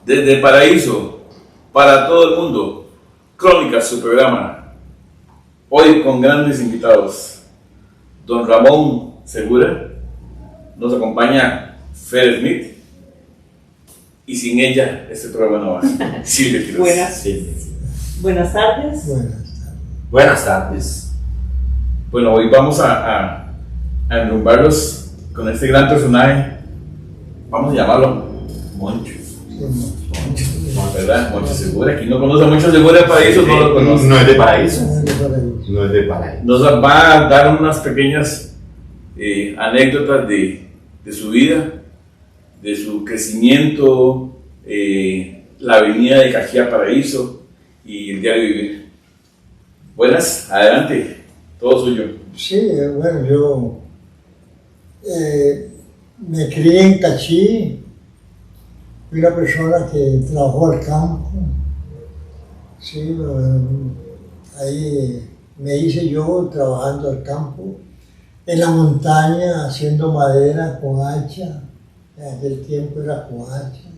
Desde Paraíso, para todo el mundo, Crónicas, su programa. Hoy con grandes invitados. Don Ramón Segura, nos acompaña Fer Smith, y sin ella este programa no va. Silvia Quiroz. Buenas tardes. Buenas tardes. Bueno, hoy vamos a enrumbarlos con este gran personaje. Vamos a llamarlo Moncho. ¿Verdad? Moncho Segura. Aquí no conoce a Moncho Segura de Paraíso, no lo conoce. No es de Paraíso. No es de Paraíso. Nos va a dar unas pequeñas anécdotas de su vida, de su crecimiento, la avenida de Cajía a Paraíso y el diario vivir. Buenas, adelante, todo suyo. Sí, bueno, yo me crié en Cachí, fui una persona que trabajó al campo, sí, ahí me hice yo trabajando al campo, en la montaña haciendo madera con hacha, en aquel tiempo era con hacha,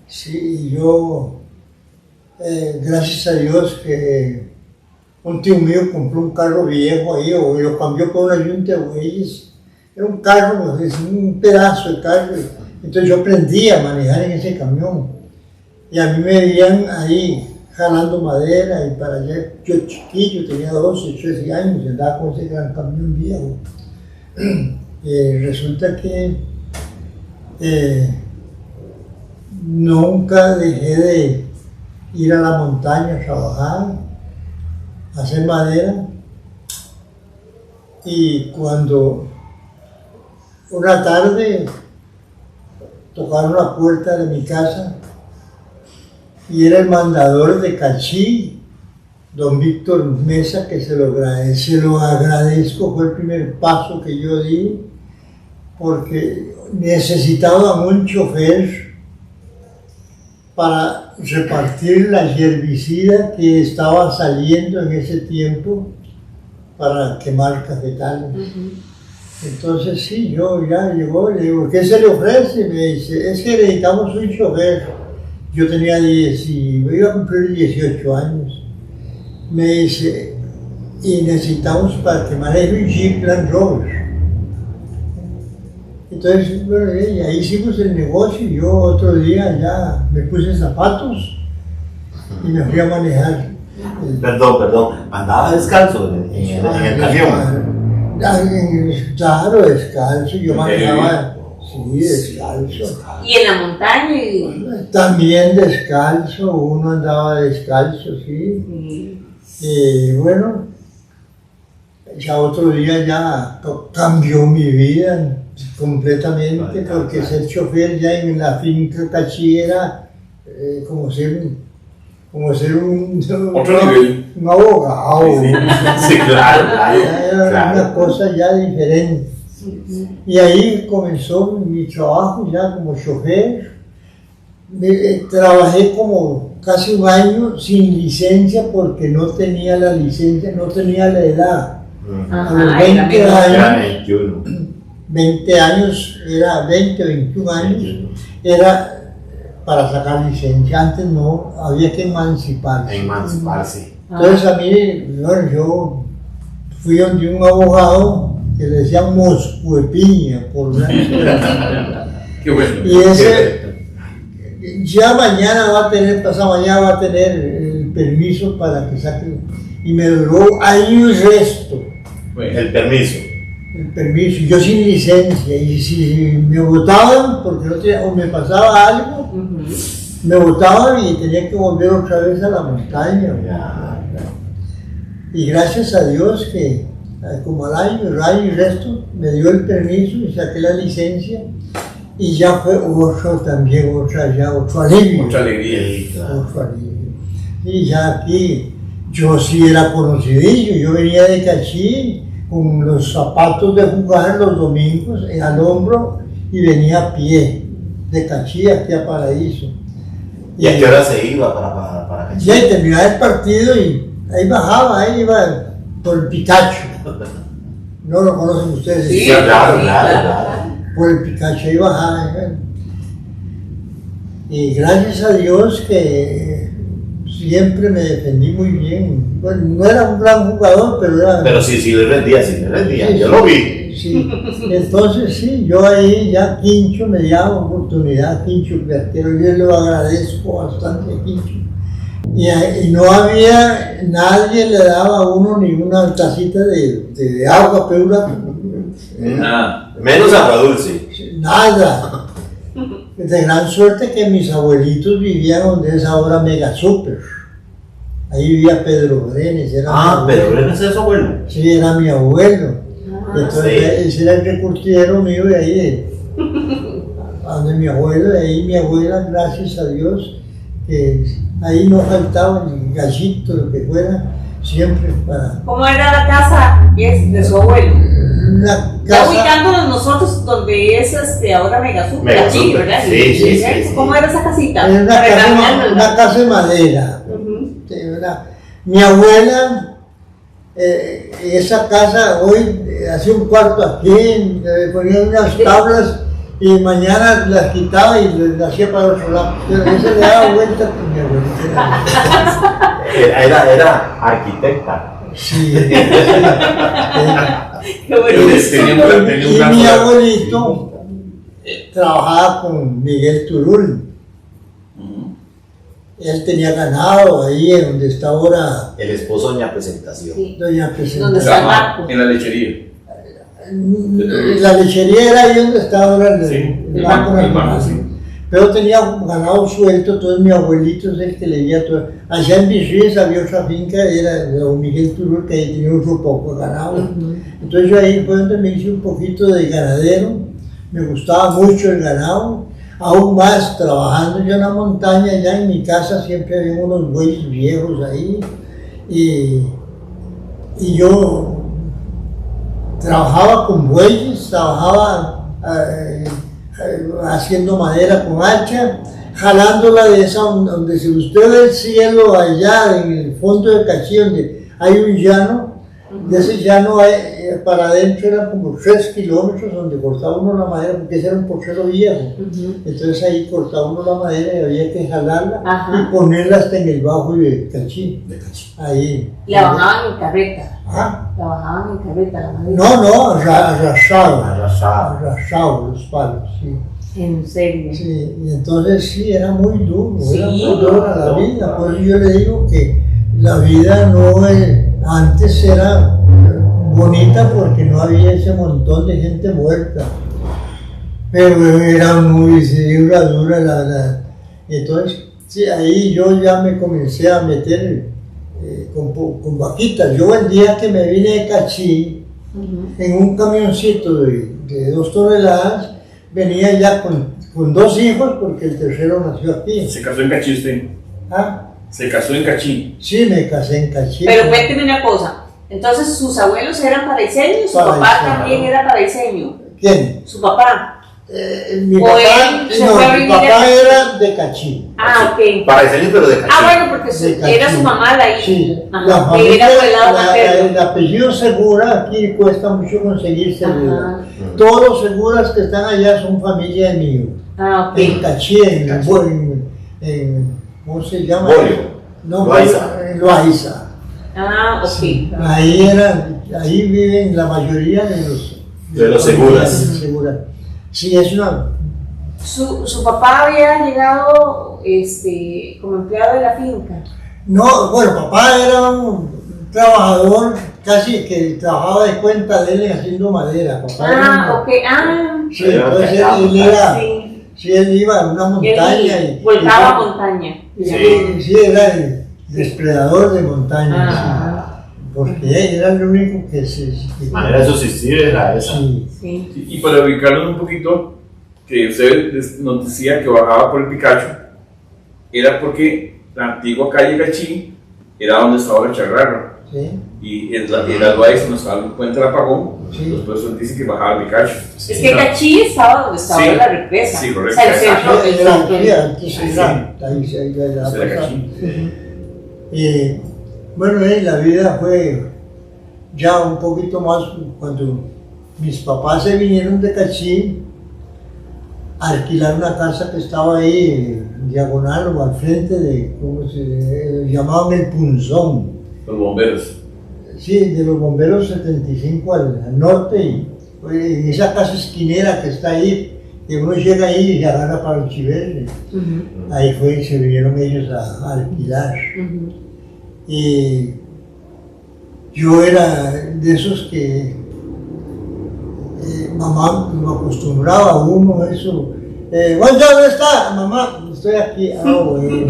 sí, y yo, gracias a Dios que un tío mío compró un carro viejo ahí, o lo cambió por una Yunta de bueyes. Era un carro, un pedazo de carro. Entonces yo aprendí a manejar en ese camión. Y a mí me veían ahí jalando madera y para allá. Yo chiquillo, tenía 12, 13 años, y andaba con ese gran camión viejo. Resulta que nunca dejé de ir a la montaña a trabajar, hacer madera, y cuando una tarde tocaron la puerta de mi casa y era el mandador de Cachí, don Víctor Mesa, que se lo agradezco, fue el primer paso que yo di, porque necesitaba un chofer para repartir la herbicida que estaba saliendo en ese tiempo para quemar cafetales. Entonces sí, yo ya llegó, le digo, ¿qué se le ofrece? Me dice, es que necesitamos un chofer. Yo tenía iba a cumplir 18 años. Me dice, y necesitamos para que maneje un Jeep Land Rover. Entonces, bueno, y ahí hicimos el negocio y yo otro día ya me puse zapatos y me fui a manejar. Perdón, andaba descalzo en el camión. Claro, descalzo, yo manejaba, sí, descalzo. ¿Y en la montaña? También descalzo, uno andaba descalzo, sí. Y bueno, ya otro día ya cambió mi vida completamente, porque ser chofer ya en la finca Cachí era como ser un abogado. Sí, claro. Era una cosa ya diferente. Y ahí comenzó mi trabajo ya como chofer. Trabajé como casi un año sin licencia porque no tenía la licencia, no tenía la edad. A los 20 años, 20 años, era 20 o 21 años, era para sacar licencia. Antes no, había que emanciparse. Entonces a mí, bueno, yo fui donde un abogado que le decían Mosco de Piña, por una Qué bueno. y ese ya pasado mañana va a tener el permiso para que saque, y me duró año y resto. Bueno. El permiso. El permiso, yo sin licencia, y si me botaban porque no tenía, o me pasaba algo, me botaban y tenía que volver otra vez a la montaña. Y gracias a Dios que como al año y resto me dio el permiso y saqué la licencia, y ya fue otro alivio. Mucha alegría. Otro alivio. Y ya aquí yo sí era conocidillo, yo venía de Cachí con los zapatos de jugar los domingos al hombro y venía a pie de Cachí aquí a Paraíso. ¿Y a qué hora se iba para Cachí? Ya terminaba el partido y ahí bajaba, ahí iba por el Picacho. ¿No lo conocen ustedes? Sí, claro. Por el Picacho, ahí bajaba. Y gracias a Dios que siempre me defendí muy bien. Bueno, no era un gran jugador, pero era... Pero sí le rendía, sí le rendía. Sí, Yo sí, lo vi. Sí, entonces sí, yo ahí ya Quincho me dio oportunidad, Quincho Arquero, yo le agradezco bastante a Quincho. Y no había, nadie le daba a uno ni una tacita de agua, pero Nada. Menos agua dulce. nada. De gran suerte que mis abuelitos vivían donde es ahora Mega Super. Ahí vivía Pedro Brenes. Era mi abuelo. Pedro Brenes es su abuelo. Sí, era mi abuelo. Entonces, sí. ese era el recurtidero mío de ahí, donde mi abuelo, de ahí mi abuela, gracias a Dios, que ahí no faltaba ni gallito, lo que fuera, siempre para ¿Cómo era la casa de su abuelo? una Ya casa. ubicándonos nosotros donde es ahora Megasuper, Mega aquí, Super, ¿verdad? sí. ¿Cómo era esa casita? Era Para imaginárnosla. una casa de madera. Ujú. Sí, mi abuela, esa casa hoy hacía un cuarto aquí, ponía unas tablas y mañana las quitaba y las hacía para otro lado. Pero eso le daba vuelta con mi abuelita. Era arquitecta. Sí. Qué bueno. Tenía un Y gran mi poder. abuelito trabajaba con Miguel Turul. Ujú. Él tenía ganado ahí en donde está ahora El esposo doña Presentación. Sí. doña ¿Dónde Presentación. está el Trabajaba banco? en la lechería. La lechería era ahí donde está ahora el, Sí, el Banco el banco, Nacional. sí. Pero tenía ganado suelto, entonces mi abuelito es el que leía todo. Allá en Bisríes había otra finca, era de don Miguel Turul, que ahí tenía otro poco ganado. Entonces yo ahí fue donde me hice un poquito de ganadero, me gustaba mucho el ganado, aún más trabajando yo en la montaña, allá en mi casa siempre había unos bueyes viejos ahí, y yo trabajaba con bueyes, trabajaba haciendo madera con hacha, jalándola de esa donde si usted ve el cielo allá en el fondo del Cachí, donde hay un llano, de ese llano para adentro eran como 3 kilómetros donde cortaba uno la madera, porque ese era un porcero viejo. Entonces ahí cortaba uno la madera y había que jalarla Ajá. y ponerla hasta en el bajo del Cachí. Ahí. La bajaban en carreta. Ah, La bajaban en carreta, la madera. no, arrasaba Arrasado. los palos, sí. En serio. Sí, y entonces sí, era muy duro, era Sí. muy dura la vida. Por eso yo le digo que la vida no es, antes era bonita porque no había ese montón de gente muerta. Pero era muy dura. Entonces, sí, ahí yo ya me comencé a meter con vaquitas. Yo el día que me vine de Cachí, en un camioncito de 2 toneladas, venía ya con 2 hijos porque el tercero nació aquí. Se casó en Cachí usted. Ah, Se casó en Cachí. sí, me casé en Cachí. Pero cuénteme una cosa. Entonces, sus abuelos eran paraiseños, su papá Paraiseño. también era paraiseño. ¿Quién? Su papá. Mi O papá, él se fue a mi vivir papá a- era de Cachí. Ah, ok. Paraiseño, pero de Cachí. Bueno, porque De era Cachí. su mamá de ahí. Sí, Ajá, la que familia, era por el lado materno. el apellido Segura aquí cuesta mucho conseguir Segura. Ajá. Todos los Seguras que están allá son familia de mío. Ah, ok. En Cachí, Cachí. ¿cómo se llama? Bolio. No, Loaiza. en Loaiza. Ah, ok. Sí, ahí viven la mayoría de los Seguras. Seguras. Sí, es una... Su papá había llegado como empleado de la finca. No, bueno, papá era un trabajador casi que trabajaba de cuenta de él haciendo madera. Papá era Ok. sí, entonces él iba a una montaña Él volcaba montaña. sí, era el depredador de montaña, Ah. sí, porque era el único que La manera de subsistir era esa. sí. Sí. Y para ubicarnos un poquito, que usted nos decía que bajaba por el Picacho, era porque la antigua calle Cachí era donde estaba la Charrarra. Sí, Y en la Loaiza nos encuentra el apagón, Sí. los profesores dicen que bajaba el Picacho. Es que Cachí estaba donde estaba Sí. la represa. Sí, correcto. O sea, el centro, el era centro. aquí, antes Sí, era, ahí la Ese era pasaba. Cachí. Y bueno, la vida fue ya un poquito más cuando mis papás se vinieron de Cachí a alquilar una casa que estaba ahí diagonal o al frente de, ¿cómo se llamaban el punzón? Los bomberos. Sí, de los bomberos 75 al norte, y en esa casa esquinera que está ahí, que uno llega ahí y se agarra para el Chiverne. Ahí se vinieron ellos a alquilar. Y yo era de esos que mamá me acostumbraba a uno eso. ¿Dónde está? Mamá, estoy aquí. Bueno.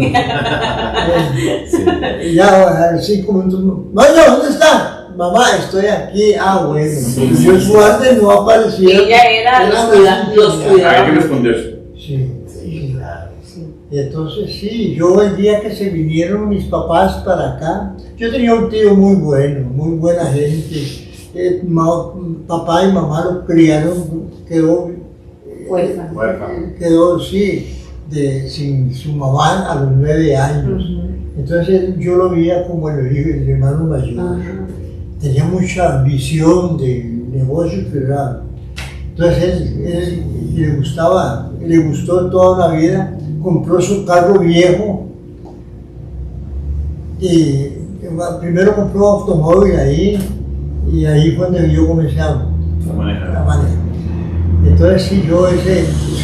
Ya 5 minutos. ¿Dónde está? Mamá, estoy aquí. Bueno. Yo su arte no aparecía. Ella era los cuidados. Hay que responder. Sí, claro. Y entonces sí, yo el día que se vinieron mis papás para acá, yo tenía un tío muy bueno, muy buena gente. Papá y mamá lo criaron, quedó sí, sin su mamá a los 9 años. Entonces yo lo veía como el hermano mayor. Tenía mucha visión de negocios, pero entonces él le gustó toda la vida, compró su carro viejo y primero compró automóvil ahí, y ahí fue donde yo comencé a manejar. Entonces sí,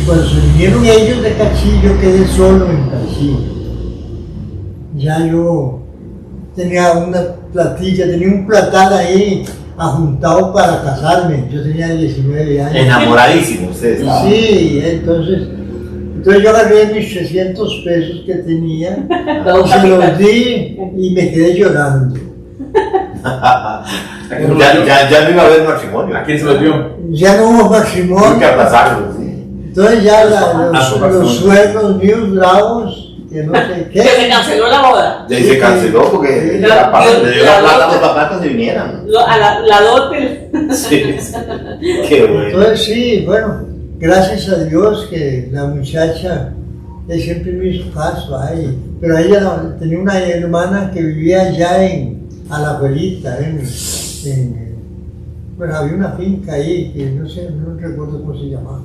cuando se vinieron ellos de Cachí, yo quedé solo en Cachí. Ya yo tenía una platilla, tenía un platal ahí ajuntado para casarme. Yo tenía 19 años. Enamoradísimo usted estaba. Sí, entonces yo agarré mis 300 pesos que tenía, se los di y me quedé llorando. Ya no iba a haber matrimonio. ¿A quién se lo dio? Ya no hubo matrimonio. Tuve que aplazarlo, sí. Entonces ya los suegros míos bravos, que no sé qué. Que se canceló la boda. Y se canceló porque le dio la plata a los papás que se vinieran. A la dote. Sí. Qué bueno. Entonces sí, bueno, gracias a Dios que la muchacha siempre me hizo caso ahí. Pero ella tenía una hermana que vivía allá a la abuelita, bueno, había una finca ahí que no recuerdo cómo se llamaba.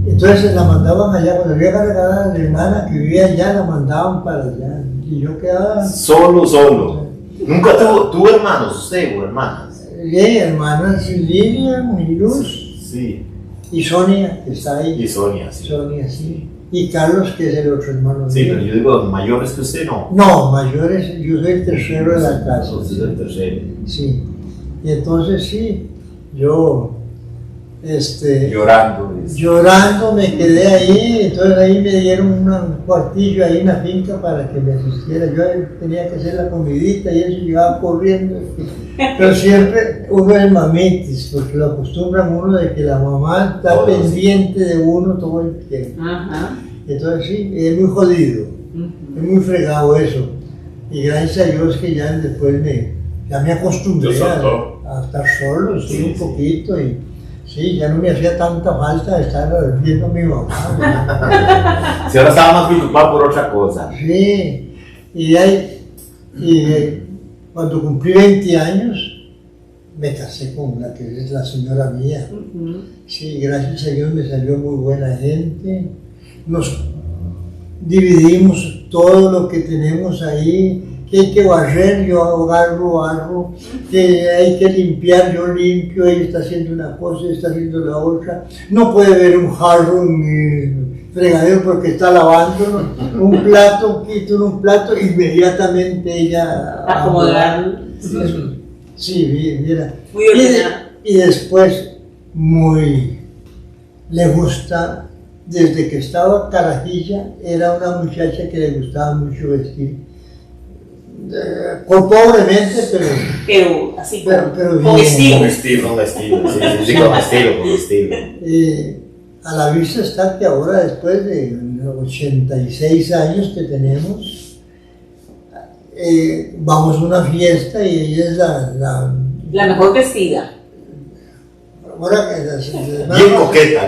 Entonces la mandaban allá, cuando había cargada la hermana que vivía allá, la mandaban para allá. Y yo quedaba... Solo. ¿Nunca tuvo hermanos usted o hermanas? Sí, hermanas Lilian y Luz. Sí. Y Sonia, que está ahí. Y Sonia, sí. Sonia, sí. Y Carlos, que es el otro hermano. Sí, mío. pero yo digo mayores que usted, no. No, mayores, yo soy el tercero de la casa. Usted es el tercero. Sí. Y entonces sí, yo llorando me quedé ahí, entonces ahí me dieron un cuartillo ahí en la finca para que me asistiera. Yo tenía que hacer la comidita y eso, llegaba corriendo. Pero siempre uno es mamitis, porque lo acostumbran uno de que la mamá está pendiente de uno todo el tiempo. Entonces sí, es muy jodido, es muy fregado eso. Y gracias a Dios que ya después ya me acostumbré a estar solo, sí, un poquito. Y sí, ya no me hacía tanta falta estar viendo a mi mamá. Si ahora estaba más preocupado por otra cosa. Sí, cuando cumplí 20 años, me casé con la que es la señora mía. Sí, gracias a Dios me salió muy buena gente. Nos dividimos todo lo que tenemos ahí. Que hay que barrer, yo agarro, que hay que limpiar, yo limpio, ella está haciendo una cosa, ella está haciendo la otra. No puede ver un jarro en mi fregadero porque está lavándolo, un plato, quito un plato, inmediatamente ella... Acomodar. Sí, mira. Muy ordenada. Y después, le gusta, desde que estaba carajilla, era una muchacha que le gustaba mucho vestir. Pobremente, pero así pero con bien. estilo. Con estilo, sí, con estilo. A la vista está que ahora, después de 86 años que tenemos, vamos a una fiesta y ella es la mejor vestida. Ahora,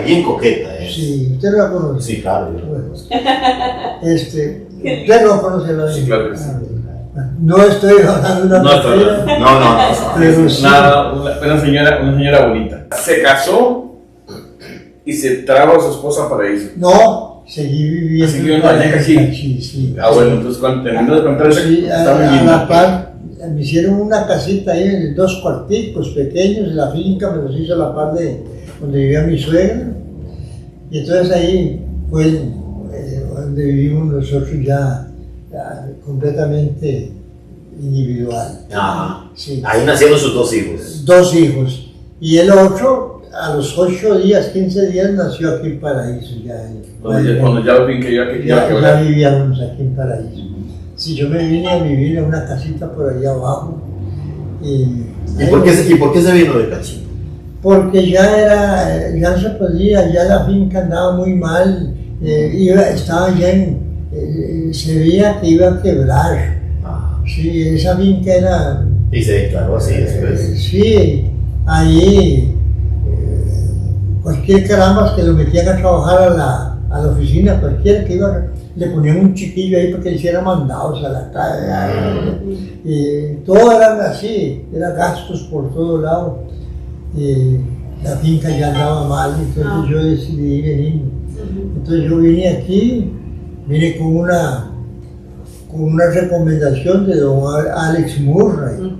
Bien coqueta. Sí, usted la conoce. Sí, claro. Bueno, usted no conoce la Sí, claro que sí. No estoy hablando de una mujer. No. Pero sí. Una señora bonita. Se casó y se trajo a su esposa para irse. No, seguí viviendo Seguí viviendo allá en Cachi. sí. Ah, bueno, entonces cuando terminó de contar eso, Sí, está muy a lindo. la par, me hicieron una casita ahí en 2 cuarticos pequeños, la finca me los hizo a la par de donde vivía mi suegra, y entonces ahí fue donde vivimos nosotros ya completamente individual. Ajá. Sí. Ahí nacieron sus 2 hijos. 2 hijos, y el otro a los 8 días, 15 días nació aquí en Paraíso, Cuando ya lo fin que ya vivíamos aquí en Paraíso. Sí, yo me vine a vivir en una casita por allá abajo. ¿Y por qué se vino de Cachi? Porque ya no se podía, ya la finca andaba muy mal, estaba ya se veía que iba a quebrar. Sí, esa finca era... Y se declaró así después. Sí, ahí cualquier carambas que lo metían a trabajar a la oficina, cualquiera que iba, le ponían un chiquillo ahí para que hiciera mandados a la calle. Y todo eran así, eran gastos por todo lado. La finca ya andaba mal, entonces yo decidí venir. Entonces yo vine aquí, vine con una recomendación de don Alex Murray.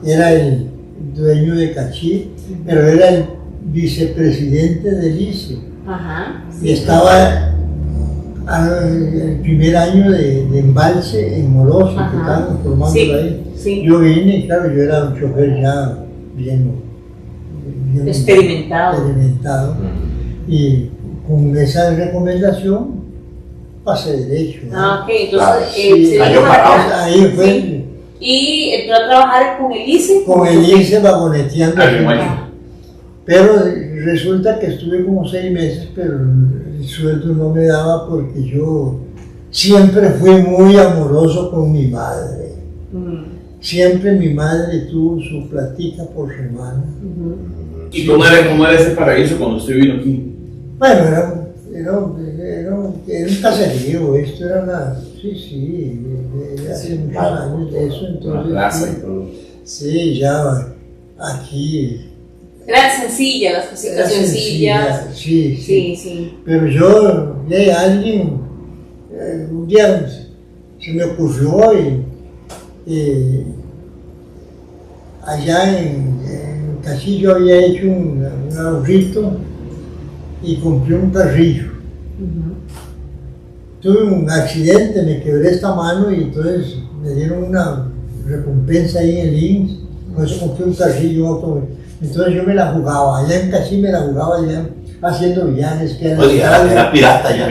Era el dueño de Cachi, pero era el vicepresidente del ICE. Y estaba el primer año de embalse en Moroso, que estaban formándolo ahí. Sí. Yo vine y claro, yo era un chofer ya bien experimentado. Y con esa recomendación pasé derecho. Ok, entonces Sí, se año vino para parado. acá. Ahí fue. Sí. Y entró a trabajar con el ICE. Con el ICE vagoneteando. Ah, me imagino. Pero resulta que estuve como 6 meses, pero el sueldo no me daba porque yo siempre fui muy amoroso con mi madre. Siempre mi madre tuvo su platica por semana. ¿Y cómo era ese paraíso cuando usted vino aquí? Bueno, era un caserío, esto era una... Sí, hace muchos años de eso, entonces... La plaza y todo. Sí, ya aquí... Eran sencillas, las cositas era sencillas. sencilla, sí. Sí. Pero yo, alguien, un día se me ocurrió y allá en Cachi yo había hecho un ahorrito y compré un carrillo. Tuve un accidente, me quebré esta mano y entonces me dieron una recompensa ahí en el INS, por eso compré un carrillo. Entonces yo me la jugaba, allá en Cachi me la jugaba allá haciendo viajes que eran... Oye, era pirata ya.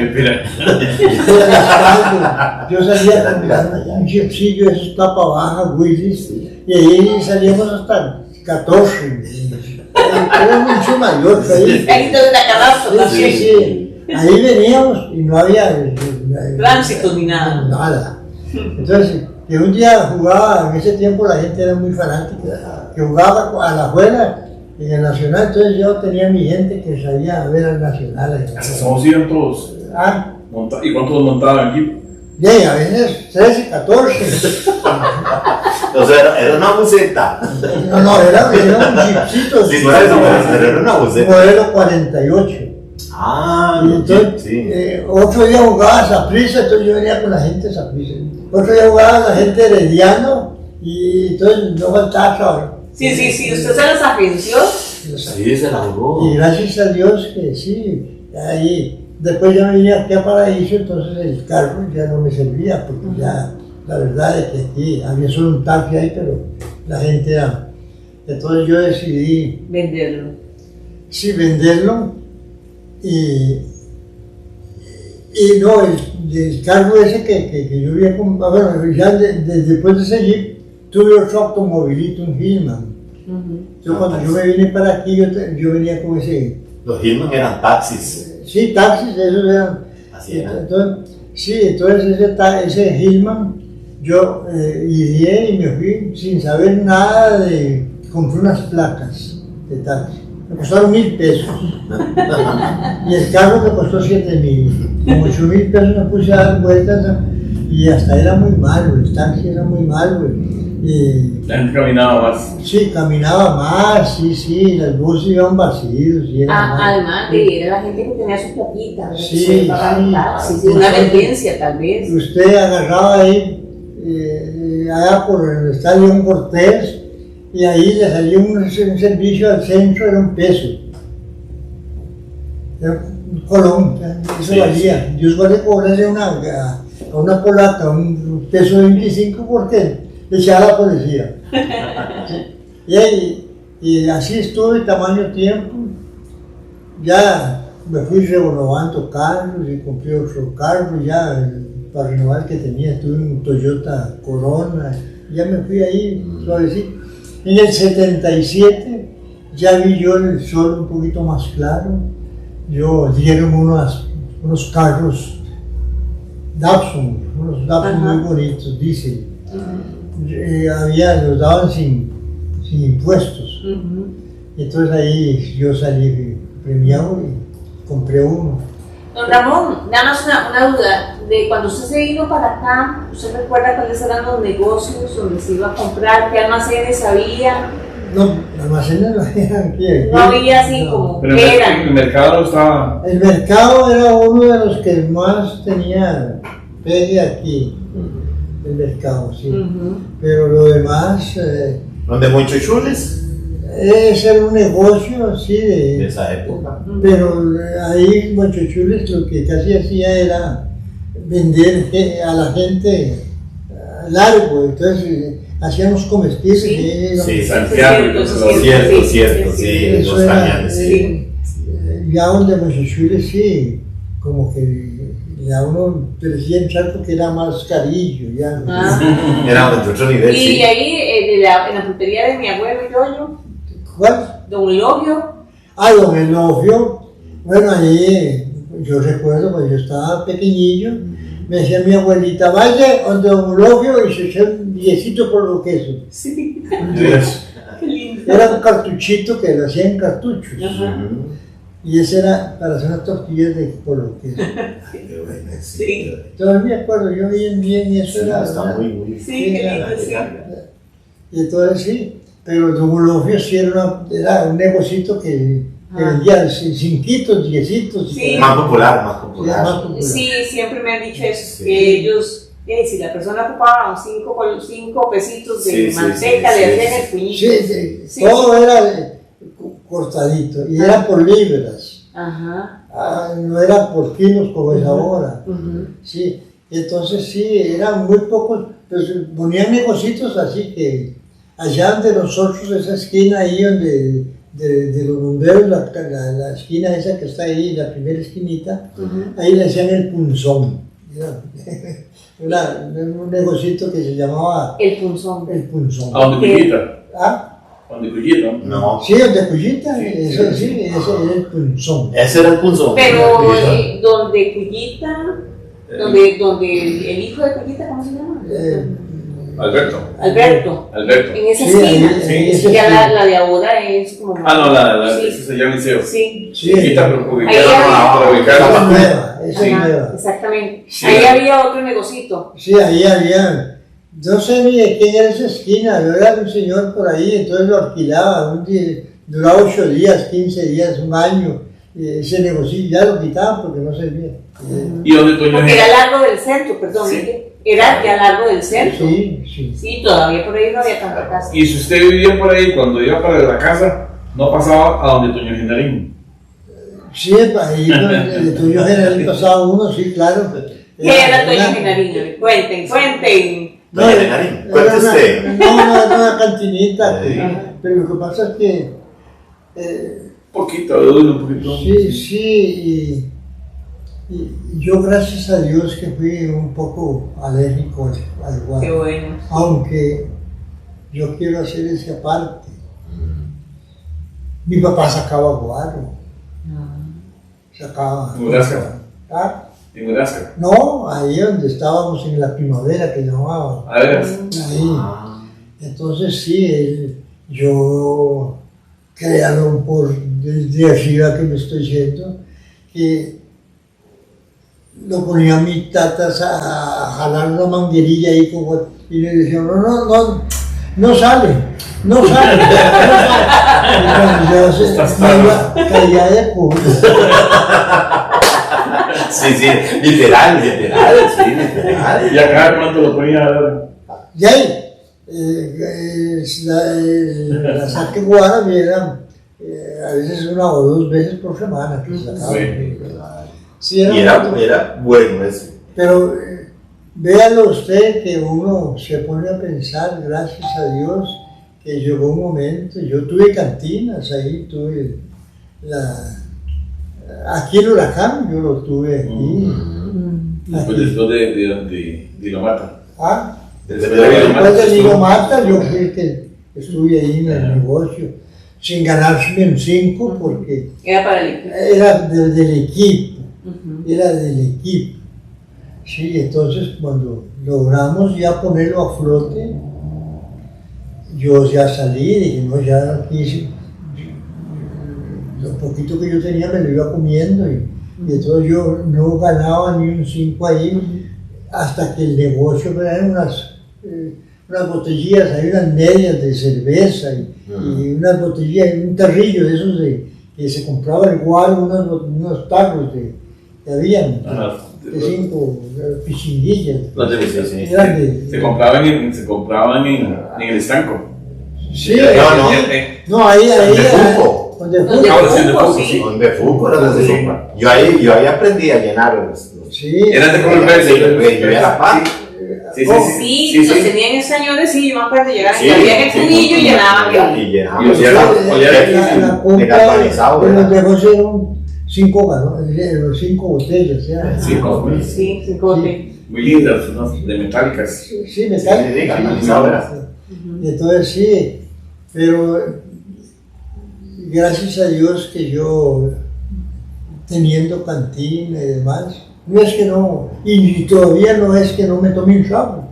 Yo salía con un chipsillo, esos tapa baja, Willis, y ahí salíamos hasta 14. Era mucho mayor que ahí. Ahí te la calazo también. Sí. Ahí veníamos y no había Tránsito ni nada. Nada. Entonces, que un día jugaba, en ese tiempo la gente era muy fanática, que jugaba a la abuela en el Nacional, entonces yo tenía mi gente que salía a ver al Nacional. ¿Cómo iban todos? ¿Y cuántos montaban aquí? Y a veces 13, 14. O sea, era una buceta. No, era un chipcito. Sí, no era eso, pero era una buceta. Modelo 48. Y entonces, sí. otro día jugaba a Saprissa, entonces yo venía con la gente de Saprissa. Otro día jugaba a la gente de Herediano y entonces no faltaba trabajo. Sí, usted se las agenció. Sí, se la jugó. Y gracias a Dios que sí, ahí. Después ya me vine aquí a Paraíso, entonces el carro ya no me servía, porque ya la verdad es que aquí había solo un taxi ahí, pero la gente era. Entonces yo decidí venderlo. Sí, venderlo. Y no, el carro ese que yo había comprado, bueno, ya después de ese Jeep, tuve otro automovilito, un Hillman. Entonces cuando yo me vine para aquí, yo venía con ese... Los Hillman eran taxis. Sí, taxis, esos eran. Así era. Entonces ese Hillman, yo ideé y me fui sin saber nada compré unas placas de taxi. Me costaron 1,000 pesos. Y el carro me costó 7,000. Con 8,000 pesos me puse a dar vueltas y hasta era muy malo, el taxi era muy malo. Y La gente caminaba más. sí, caminaba más, sí, los buses iban vacíos. Y era más. Además de era la gente que tenía su platita, Sí, se pagaba, sí. sí, una emergencia tal vez. Usted agarraba ahí, allá por el estadio Cortés, y ahí le salía un servicio al centro, era un peso. Era un colón, eso Sí, valía. Yo suele cobrarle a una polaca un peso 25 porque le echaba a la policía. Y así estuve tamaño tiempo. Ya me fui renovando carros y compré otro carro ya para renovar el que tenía. Tuve un Toyota Corona, ya me fui ahí suavecito. En el 77 ya vi yo el sol un poquito más claro. Dieron unos carros Datsun, unos Datsun Ajá. muy bonitos, diésel. Los daban sin impuestos. Ujú. Entonces ahí yo salí premiado y compré uno. Don Ramón, nada más una duda, de cuando usted se vino para acá, ¿usted recuerda cuáles eran los negocios donde se iba a comprar? ¿Qué almacenes había? No, almacenes no eran aquí. No había así No. como, Pero ¿qué el eran? mercado no estaba. El mercado era uno de los que más tenía pegue aquí, el mercado, sí. Ujú. Pero lo demás, ¿Donde muchos chules? ese era un negocio, sí, De esa época. pero ahí Mochochules lo que casi hacía era vender a la gente largo, entonces hacíamos comestibles. Sí. y Sí, Santiago, Eso es Cierto, sí, cierto, sí, sí, eso los era, camiones, sí. ya donde Mochochules sí, como que ya uno parecía entrar porque era más carillo, ya. Ah. Era de otro nivel, Y sí. ahí, en la pulpería de mi abuelo Yoyo, ¿Cuál? don Eulogio, Don Elofio, bueno, ahí yo recuerdo cuando yo estaba pequeñillo, me decía mi abuelita, vaya donde Don Elofio y se echa un diecito por lo queso. sí, Yes. qué lindo. Era un cartuchito que lo hacían en cartuchos. Ajá. Ujú. Y ese era para hacer unas tortillas de por lo queso. Qué bueno, Sí. Todavía me acuerdo, yo bien y eso Sí, era. está muy, muy. Sí, qué lindo, sí. Y entonces sí, pero Don Elofio sí era un negocito que Ah. vendía cinquitos, diecitos. Sí. Más popular, más Sí, popular. más popular. Sí, siempre me han dicho eso, Sí. que ellos, si la persona ocupaba 5 pesitos de Sí, sí, manteca, sí, le sí, hacían sí. el puñito. Sí, Sí. todo era cortadito y era por libras, Ajá. no era por kilos como es ahora. Ujú. Sí, entonces sí, eran muy pocos, pues ponían negocios así que allá donde nosotros, esa esquina ahí donde de los bomberos, la esquina esa que está ahí, la primera esquinita, Ujú. ahí le decían el punzón. Era un negocito que se llamaba El punzón. el punzón. ¿A dónde Cuyita? ¿Ah? ¿A dónde Cuyita? No. Sí, el de Cuyita, Sí, ese sí. sí, ese era el punzón. Ese era el punzón. Pero Sí. donde Cuyita, donde el hijo de Cuyita, ¿cómo se llama? Alberto. Alberto. Alberto. En esa Sí, ahí, esquina. ahí, Sí. ese Ya sí. la de ahora es como. Ah, no, Sí. eso se llama Liceo. Sí. Sí, Cuyita, pero Ahí ubicada. había- Pero esa ubicada. es nueva, esa es Ajá, nueva. exactamente. Sí. Ahí había otro negocito. Sí, ahí había, no sé ni de quién era esa esquina, yo era un señor por ahí, entonces lo alquilaba, duraba 8 días, 15 días, un año, ese negocio ya lo quitaban porque no servía. ¿Y dónde Toño Porque era Genaro? largo del centro, perdón. Sí. Era ya largo del centro. Sí, sí. Sí, todavía por ahí no había tanta casa. Y si usted vivía por ahí, cuando iba para la casa, no pasaba a donde Toño Genarín. Sí, ahí el tuyo general pasaba uno, sí, claro. ¿Qué era Toño Genarino? Cuenten. Doña Genarín, cuente usted. No, una cantinita, Sí. pero lo que pasa es que Un poquito, un poquito. sí, y yo gracias a Dios que fui un poco alérgico al Qué guaro, bueno. aunque yo quiero hacer ese aparte. Mi papá sacaba guaro, sacaba. Nebraska. ¿Ah? En Nebraska. No, ahí donde estábamos en la primavera que llamaban. A ver. Ahí. Ah. Entonces sí, yo créalo por desde arriba que me estoy yendo, que lo ponía a mis tatas a jalar una manguerilla ahí como, y le decía, no, no sale, no sale. Yo me iba callada de público. Sí, sí, literal, sí, literal. ¿Y acá cuánto lo ponía a ver? Y ahí, la saque guara viera a veces una o dos veces por semana que sacaba. Sí, Y era bueno eso. pero véalo usted que uno se pone a pensar, gracias a Dios, que llegó un momento, yo tuve cantinas ahí, tuve aquí el Huracán, yo lo tuve aquí. Después de la mata. Después de Nilo Mata, yo fui que estuve ahí en el negocio, sin ganarme un 5 porque Era para el equipo. era del equipo, era del equipo. Sí, entonces cuando logramos ya ponerlo a flote, yo ya salí, dije, no, ya quise, lo poquito que yo tenía me lo iba comiendo y entonces yo no ganaba ni un 5 ahí hasta que el negocio me daban unas botellillas, hay unas medias de cerveza y unas botellillas, un tarrillo de esos que se compraba el guaro, unos tarros que habían de 5 pichinguillas. Se compraban en el estanco. Sí, no, ahí donde Foucault era donde se compra. Yo ahí aprendí a llenar los. Sí. Eran de color verde. Yo era pan. Sí, los tenían en señores, sí, yo me acuerdo, llegaban y había el cubillo y llenaban. Y llenaban. La compra de los negocios eran 5 galones, 5 botellas. Sí, 5 botellas. Muy lindas, ¿no? De metálicas. Sí, metálicas. Y entonces sí, pero gracias a Dios que yo, teniendo cantina y demás, no es que no, y todavía no es que no me tome un trago.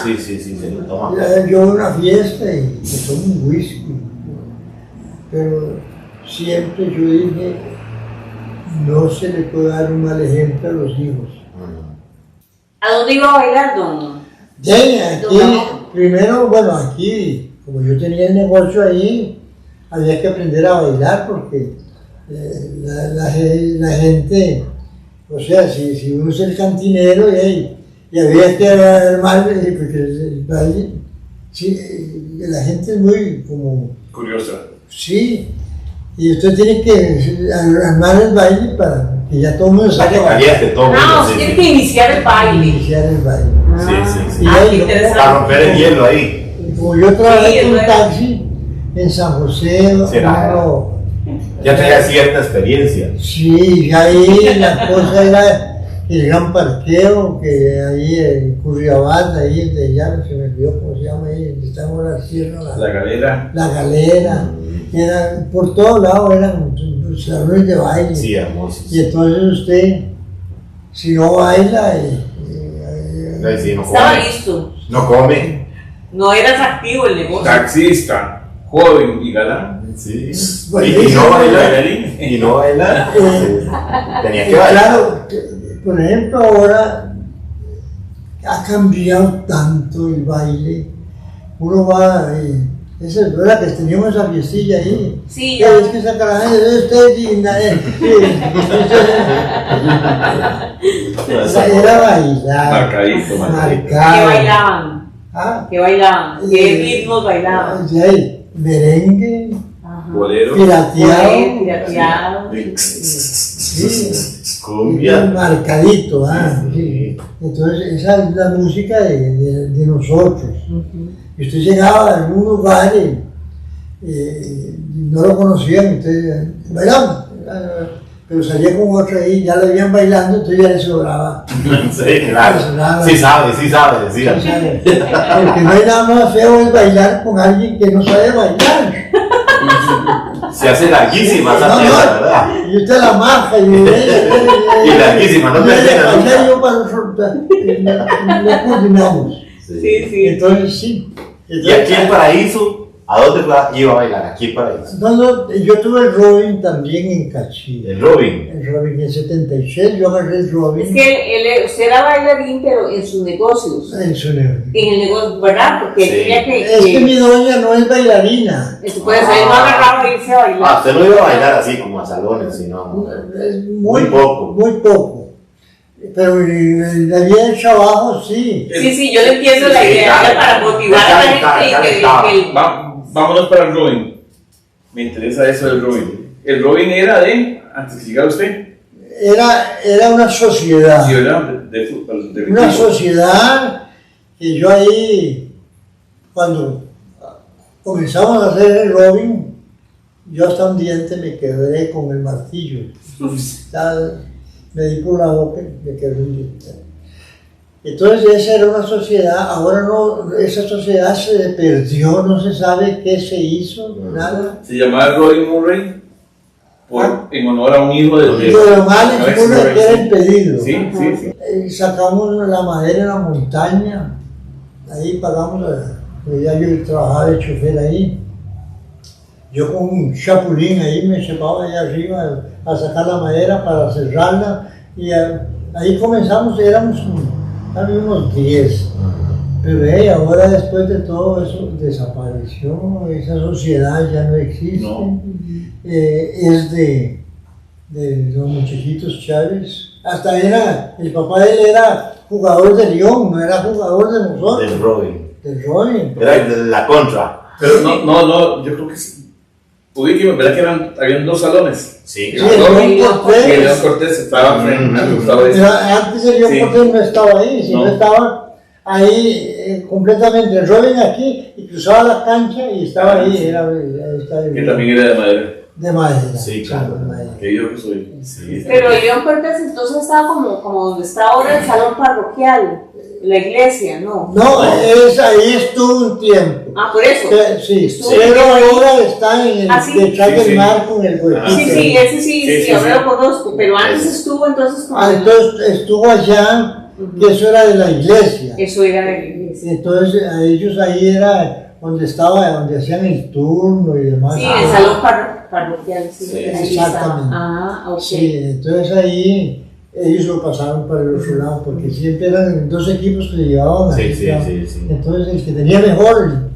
Sí, se lo toma. Yo voy a una fiesta y me tomo un whisky, pero siempre yo dije, no se le puede dar un mal ejemplo a los hijos. ¿A dónde iba a bailar, don? Aquí, primero, bueno, aquí, como yo tenía el negocio ahí, había que aprender a bailar porque la gente, o sea, si uno es el cantinero y había que armar, porque el baile, sí, la gente es muy como... Curiosa. Sí, y usted tiene que armar el baile para que ya todo el mundo Para que caliente todo el mundo. No, tiene que iniciar el baile. Iniciar el baile. Sí. Y ahí, interesante. Para romper el hielo ahí. Como yo trabajé con taxi en San José, Ya tenía cierta experiencia. sí, ya ahí la cosa era el gran parqueo, que ahí en Curriabat, ahí de ya se me olvidó cómo se llama ahí, donde estamos la sierra, La galera. la galera, era, por todos lados eran salones de baile. Sí, hermosos. Y entonces usted, si no baila, Sí, no Estaba come. listo. No come. No era atractivo el negocio. Taxista, joven y galán. Sí. Bueno, Y no bailar. Bailarín. Y no bailar. Tenía que bailar. claro, por ejemplo, ahora ha cambiado tanto el baile. Uno va, esa es verdad que teníamos esa fiestilla ahí. Sí, Es que esa caraja es usted y era bailar. Marcadito, marcadito. ¿qué Marcado. bailaban? Ah, ¿Qué bailaban? ¿Qué ritmos bailaban? y ahí, merengue, Bolero. pirateado. Pirateado. Sí, Cumbia. marcadito, sí. Entonces esa es la música de nosotros. Y usted llegaba a algún lugar y no lo conocían, entonces bailamos, pero salía con otro ahí, ya lo habían bailando, entonces ya le sobraba. Sí, claro. Sí sabe, decía. Porque no hay nada más feo es bailar con alguien que no sabe bailar. Se hace larguísima esa pieza, ¿verdad? Y usted la maja y Y larguísima, no termina nunca. yo para nosotros, no coordinamos. Sí. Entonces sí. Y aquí en Paraíso ¿A dónde iba a bailar? Aquí para eso. No, yo tuve el Robin también en Cachí. El Robin. El Robin en 76, yo agarré el Robin. Es que usted era bailarín, pero en sus negocios. En su negocio. En el negocio, ¿verdad? Porque Sí. tenía que. Es que mi doña no es bailarina. Esto puede ser, no agarraba a irse a bailar. Ah, usted no iba a bailar así como a salones, sino. Es Muy poco. Muy poco. Pero la vida del trabajo sí. Sí, yo le entiendo la Sí, idea, claro. para motivar a la gente y que Vámonos para el Robin. Me interesa eso del Robin. El Robin era de, antes que llegara usted, Era una sociedad. sí, ¿verdad? De fútbol, de Una equipo. sociedad que yo ahí, cuando comenzamos a hacer el Robin, yo hasta un diente me quebré con el martillo. Ya me di por la boca y me quebré un diente. Entonces esa era una sociedad, ahora no, esa sociedad se perdió, no se sabe qué se hizo, nada. Se llamaba Robin Murray en honor a un hijo de Pero Don Alex Murray, que era impedido. Sí, sí, sí. Sacamos la madera en la montaña, ahí pagamos, ya yo trabajaba de chofer ahí. Yo con un chapulín ahí me llevaba allá arriba a sacar la madera para cerrarla y ahí comenzamos, éramos unos 10. Pero ahora después de todo eso desapareció, esa sociedad ya no existe. No. Es de los muchachitos Chávez. Hasta el papá de él era jugador de León, no era jugador de nosotros. Del Robin. Del Robin. Era de la contra. Pero no, yo creo que sí. Ubíqueme, ¿verdad que habían dos salones? Sí, Sí, claro. el León Y León Cortés. Cortés estaba frente a Gustavo Pero antes el León Sí. Cortés no estaba ahí, sino No. estaba ahí completamente. El Robin aquí y cruzaba la cancha y estaba ahí, que también era de madera. de madera. Sí, claro. de madera. Que yo que soy. Sí. Pero el León Cortés entonces estaba como donde está ahora el salón parroquial, la iglesia, ¿no? No, ahí estuvo un tiempo. Ah, por eso. Sí, Estuvo pero ahí. ahora está en el, Ah, sí. detrás Sí, del sí. mar con el huequito. Sí, ese sí, ahora sí. lo conozco, pero antes estuvo entonces como. Entonces estuvo allá, que eso era de la iglesia. Eso era de la iglesia. Entonces a ellos ahí era donde hacían el turno y demás. Sí, el salón parroquial, sí. Sí, ahí exactamente. está. Ah, ok. Sí, entonces ahí ellos lo pasaron para el otro lado, porque siempre eran dos equipos que se llevaban. Sí, ahí, sí, ya. sí, sí. Entonces el que tenía mejor.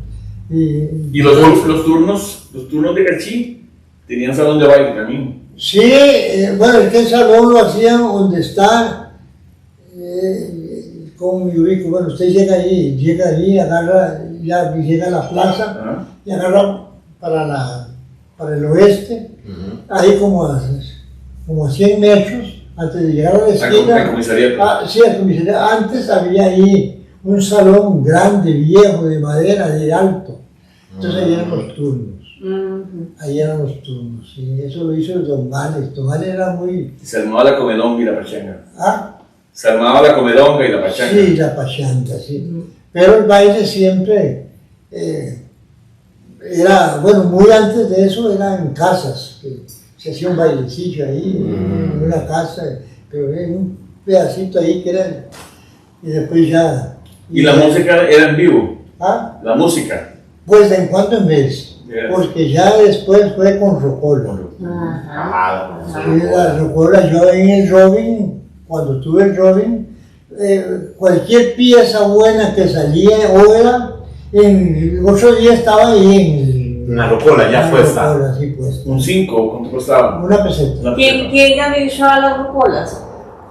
Y los turnos de Cachí tenían salón de baile también. Sí, bueno, es que el salón lo hacían donde está, como me ubico, bueno, usted llega ahí, agarra, ya llega a la plaza Ajá. y agarra para el oeste, ahí como a 100 metros, antes de llegar a la esquina. Al comisariato. Sí, al comisariato. Antes había ahí un salón grande, viejo, de madera, de alto. Entonces ahí eran los turnos. Ahí eran los turnos, sí. Eso lo hizo el Don Alex. Don Alex era muy... Se armaba la comedonga y la pachanga. Ah, Se armaba la comedonga y la pachanga. sí, la pachanga, sí. Pero el baile siempre era, bueno, muy antes de eso era en casas. Que se hacía un bailecillo ahí, en una casa, pero en un pedacito ahí que era... Y después ya... Y la música era en vivo. Ah, La música. pues de en cuando en vez. Yeah. Porque ya después fue con Rocola. Ajá. Sí, la Rocola, yo en el Robin, cuando tuve el Robin, cualquier pieza buena que salía, obra, en 8 días estaba ahí en Una rocola ya puesta. Rocola, sí, puesta. Un 5, ¿cuánto costaba? Una peseta. Una ¿Quién peseta. administraba las rocolas?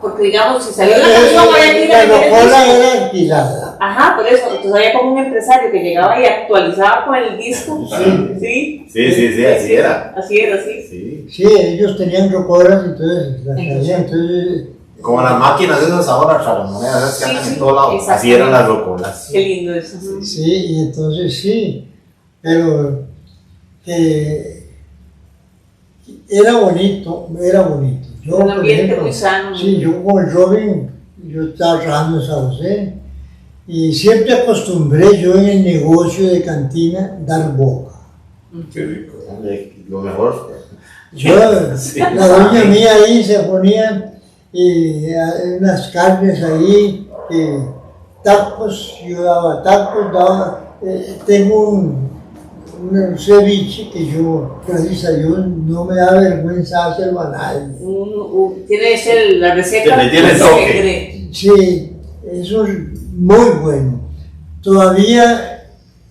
Porque digamos, si salió la La canción, voy a tirar Rocola era alquilada. Ajá, por eso. Entonces había como un empresario que llegaba y actualizaba con el disco. Sí. Sí. Sí, así era. Así era, sí. Sí. Sí, ellos tenían rocolas, entonces las traían, entonces... Como las máquinas esas ahora, tragamonedas, esas que Sí, andan sí, en todos lados. Así exactamente. eran las rocolas. Qué lindo eso. Sí, y entonces sí, pero que era bonito, era bonito. Yo, Un por ambiente ejemplo, muy sano. Sí, yo con el Robin, yo estaba trabajando en San José y siempre acostumbré yo en el negocio de cantina dar boca. Qué rico. Lo mejor. Yo, Sí. la doña mía ahí se ponía unas carnes ahí, tacos, yo daba tacos, tengo un ceviche que yo, gracias a Dios, no me da vergüenza hacerlo a nadie. Tiene que ser la receta. Tiene que toque. se cree. Sí, eso es muy bueno. Todavía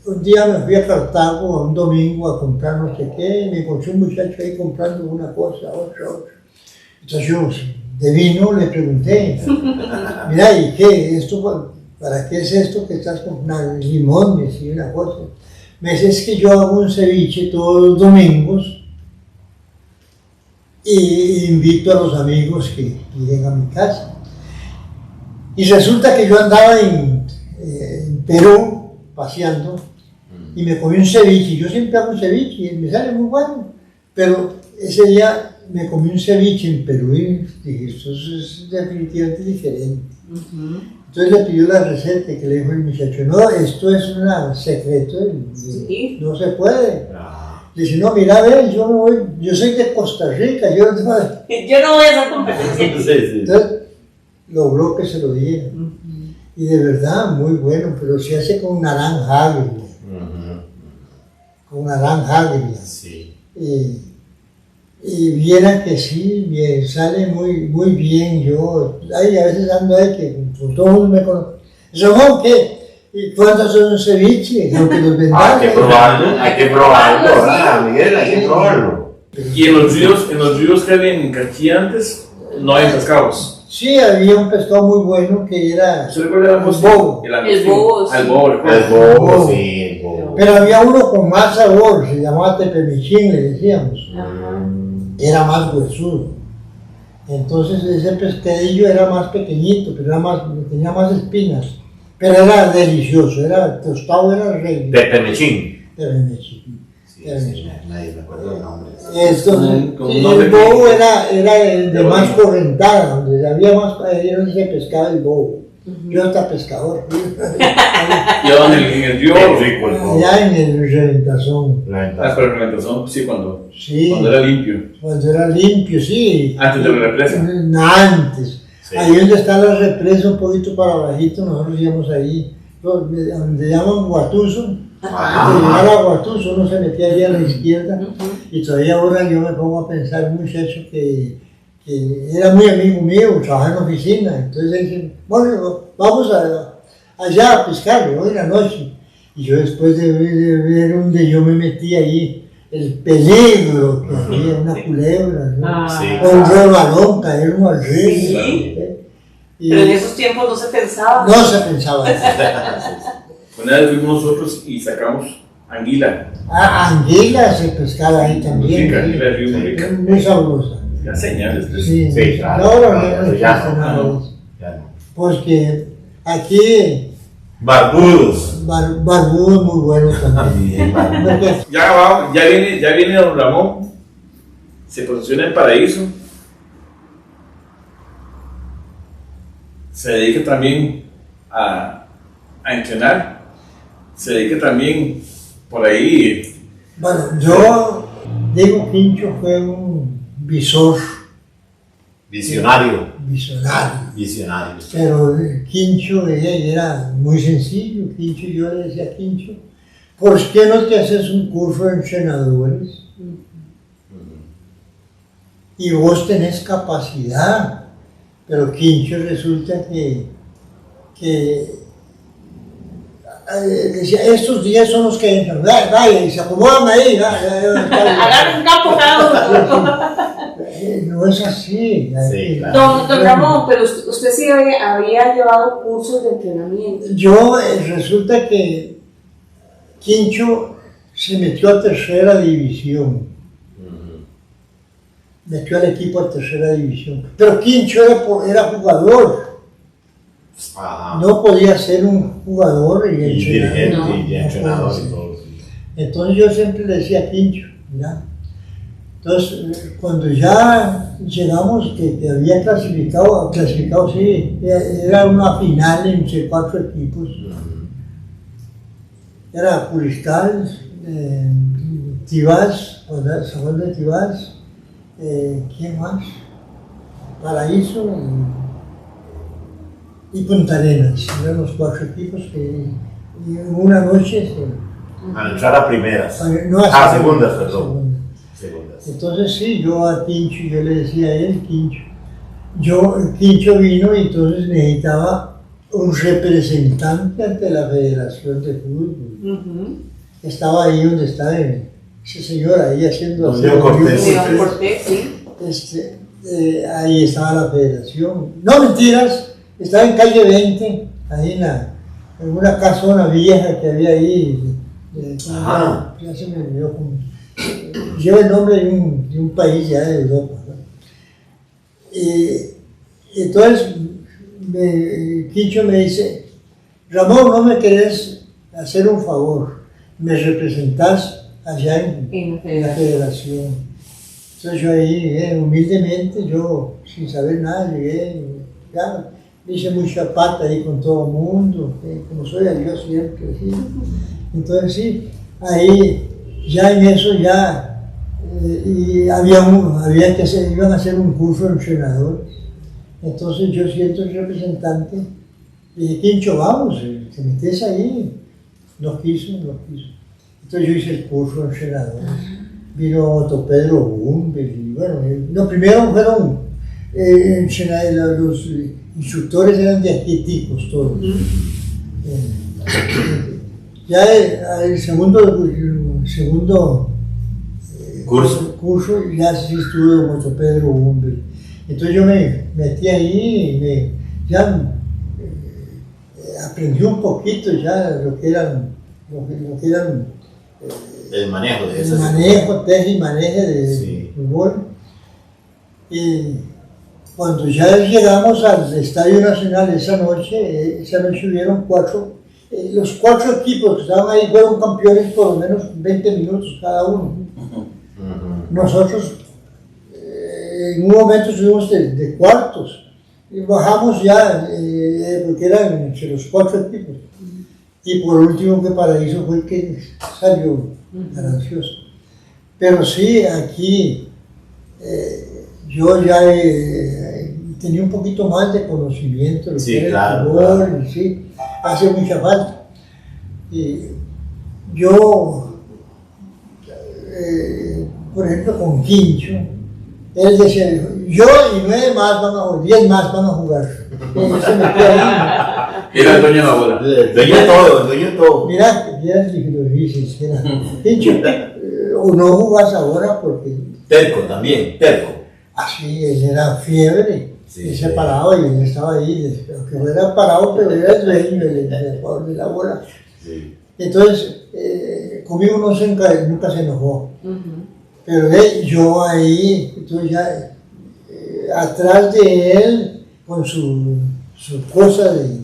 un día me fui a Cartago un domingo a comprar no sé qué, y me encontré un muchacho ahí comprando una cosa, otra. Entonces yo, de vino, le pregunté, mira, ¿y qué? ¿Para qué es esto que estás comprando? Limones y una cosa. Me dice, es que yo hago un ceviche todos los domingos y invito a los amigos que lleguen a mi casa. Y resulta que yo andaba en Perú paseando y me comí un ceviche. Yo siempre hago un ceviche y me sale muy bueno. Pero ese día me comí un ceviche en Perú y dije, esto es definitivamente diferente. Entonces le pidió la receta y que le dijo el muchacho, no, esto es un secreto, Sí. no se puede. Dice, no, mira, ve, yo soy de Costa Rica, yo no Yo no voy a hacer competencia. Entonces logró que se lo diera. Y de verdad, muy bueno, pero se hace con naranja agria. Con naranja agria. Sí. Y viera que sí, sale muy bien. Yo, a veces ando ahí que por todo el mundo me conoce. ¿Son qué? ¿Y cuántos son un ceviche? Aunque los vendan. Hay que probarlo, ¿verdad, Miguel? Hay que probarlo. Y en los ríos que había en Cachi antes, no hay pescados. Sí, había un pescado muy bueno que era ¿Se recuerda el bobo. El bobo, sí. El bobo, El recuerdo. bobo, sí, el bobo. Pero había uno con más sabor, se llamaba tepemichín, le decíamos. Era más huesudo. Entonces ese pescadillo era más pequeñito, pero tenía más espinas. Pero era delicioso, era tostado, era rey. De Pemechín. Tepemichín. Sí, nadie me acuerdo el nombre. Entonces, Con un el nombre bobo que- era de más correntada, donde había más, era donde se pescaba el bobo. Yo hasta pescador. Y ahora en el río, Qué rico el bobo. Allá en el Reventazón. La la ventaja. experimentación, sí, cuando Sí. era limpio. Cuando era limpio, sí. Antes de la represa. Antes. Sí. Ahí donde está la represa, un poquito para abajito, nosotros íbamos ahí, donde llaman Guatuso. Antes de llegar a Guatuso, uno se metía allí a la izquierda. Y todavía ahora yo me pongo a pensar, un muchacho que era muy amigo mío, trabajaba en oficina. Entonces dicen, bueno, vamos allá a pescar, hoy en la noche. Y yo después de ver donde yo me metí ahí, el peligro que había, una culebra, ¿no? Sí. O un rebalón, caer uno al río. Sí. Y Pero en esos tiempos no se pensaba. no se pensaba eso. Una vez fuimos nosotros y sacamos anguila. Anguila se pescaba ahí también. Rica, sí. anguila de río muy rica. Muy sabrosa. Ya señales. pues. Sí, Sí, claro. No, Claro, ya existe no, nada no. de eso. Ya no. Porque aquí Barbudos. barbudo es muy bueno también. También, barbudos. Porque Ya viene don Ramón, se posiciona en Paraíso, se dedica también a entrenar, se dedica también por ahí, bueno, yo digo Quincho fue un visor Visionario. visionario. Visionario. Pero Quincho era muy sencillo. Quincho, yo le decía a Quincho, ¿por qué no te haces un curso de entrenadores? Y vos tenés capacidad. Pero Quincho resulta que decía, estos días son los que entran, vaya, y se acomodan ahí. Agarra un campo cada uno. No es así. Sí, claro. Don Ramón, pero usted sí había llevado cursos de entrenamiento. Yo resulta que Quincho se metió a tercera división. Metió al equipo a tercera división. Pero Quincho era jugador. Ajá. No podía ser un jugador y Y dirigente No. y entrenador No y puede todo. Sí. Entonces yo siempre le decía a Quincho, mira. Entonces, cuando ya llegamos, que había clasificado sí, era una final entre 4 equipos. Era Puriscal, Tibás, San Juan de Tibás, ¿quién más? Paraíso y Punta Arenas. Eran los 4 equipos que y una noche Al entrar a primeras. No a segundas, perdón. Segundas. Entonces sí, yo a Quincho, yo le decía a él, Quincho. Quincho vino y entonces necesitaba un representante ante la Federación de Fútbol. Estaba ahí donde está ese señor ahí haciendo... León Cortés. León Cortés, sí. Ahí estaba la federación. No, mentiras, estaba en calle 20, ahí en una casona vieja que había ahí. Ya se me olvidó. Lleva el nombre de un país ya de Europa, ¿no? Entonces, Quincho me dice, Ramón, ¿no me querés hacer un favor? Me representás allá en la federación. Entonces yo ahí, humildemente, yo sin saber nada, llegué, ya, hice mucha pata ahí con todo el mundo, como soy a Dios siempre. ¿Sí? Entonces sí, ahí, ya en eso ya, y había que hacer, iban a hacer un curso de entrenadores. Entonces yo siento el representante, dije, Quincho, vamos, te metes ahí. No quiso. Entonces yo hice el curso de entrenadores. Vino Otto Pedro Bumber, y bueno, no, primero fueron los instructores eran de arquitectos todos. Ya el segundo curso ya sí estuve con Otto Pedro Bumber. Entonces yo me metí ahí y aprendí un poquito ya lo que eran el manejo de eso. El manejo, teje y maneje de fútbol. Y cuando ya llegamos al Estadio Nacional esa noche hubieron los 4 equipos que estaban ahí fueron campeones por lo menos 20 minutos cada uno. Nosotros en un momento estuvimos de cuartos y bajamos ya, porque eran entre los 4 equipos. Y por último que Paraíso fue el que salió ganancioso. Pero sí, aquí yo ya tenía un poquito más de conocimiento de lo que era el fútbol, sí, hace mucha falta. Y yo, por ejemplo, con Quincho, él decía, yo y 9 más van a jugar, 10 más van a jugar. Era el dueño de la bola. Dueño de todo. Mira lo dices, Quincho, o no jugás ahora porque... Terco también. Así, él era fiebre, él se paraba y él estaba ahí, aunque fuera parado, pero era el dueño de la bola. Sí. Entonces, conmigo nunca se enojó. Pero yo ahí, entonces ya, atrás de él, con su cosa de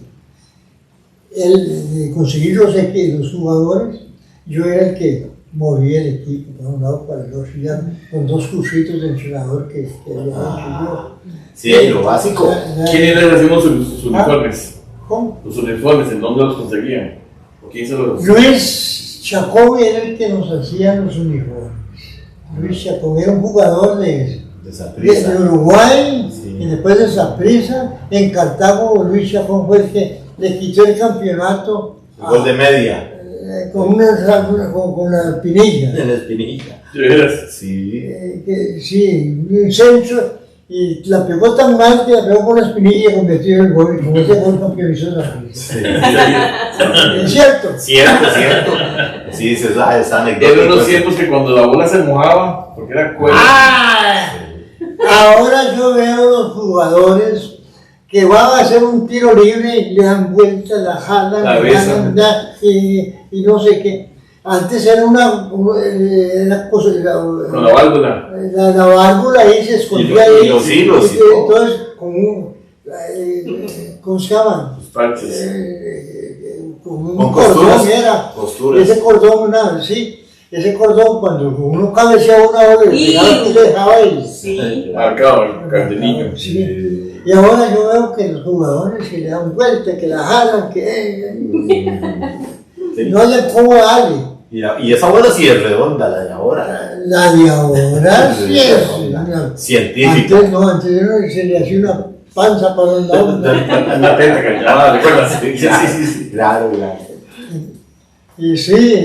conseguir los jugadores, yo era el que movía el equipo para un lado para el otro, ya con 2 cursitos de entrenador que había hecho yo. Sí, lo básico. ¿Quién les hacíamos sus uniformes? ¿Cómo? Los uniformes, ¿en dónde los conseguían? ¿Quién se los hacía? Luis Chacón era el que nos hacía los uniformes. Luis Chacón era un jugador de Uruguay, y después de Saprissa. En Cartago, Luis Chacón fue el que le quitó el campeonato. El gol de media. Con la Pinilla. En la Espinilla. Sí. Sí, un centro, y la pegó tan mal que la pegó con la Espinilla y convirtió en el gol, y con ese gol campeonizó Saprissa. ¿Es cierto? Cierto. Sí, esa anécdota. Eran unos tiempos que cuando la bola se mojaba, porque era cuero. Ahora yo veo los jugadores que van a hacer un tiro libre y le dan vuelta, la jalan, y no sé qué. Antes era una cosa, con la válvula. La válvula ahí se escondía ahí. Y los hilos. Entonces, ¿cómo se llaman? Los parches. Con costuras. Costuras. Ese cordón, ese cordón cuando uno cabeceaba una bola, se dejaba ahí. Marcado el cardenillo. Sí. Y ahora yo veo que los jugadores que le dan vuelta, que la jalan, que no hay cómo darle. Y esa bola sí es redonda, la de ahora. La de ahora sí es científica. Antes se le hacía una panza para un lado. Una teta, ¿recuerdas? Sí. Claro. Y sí,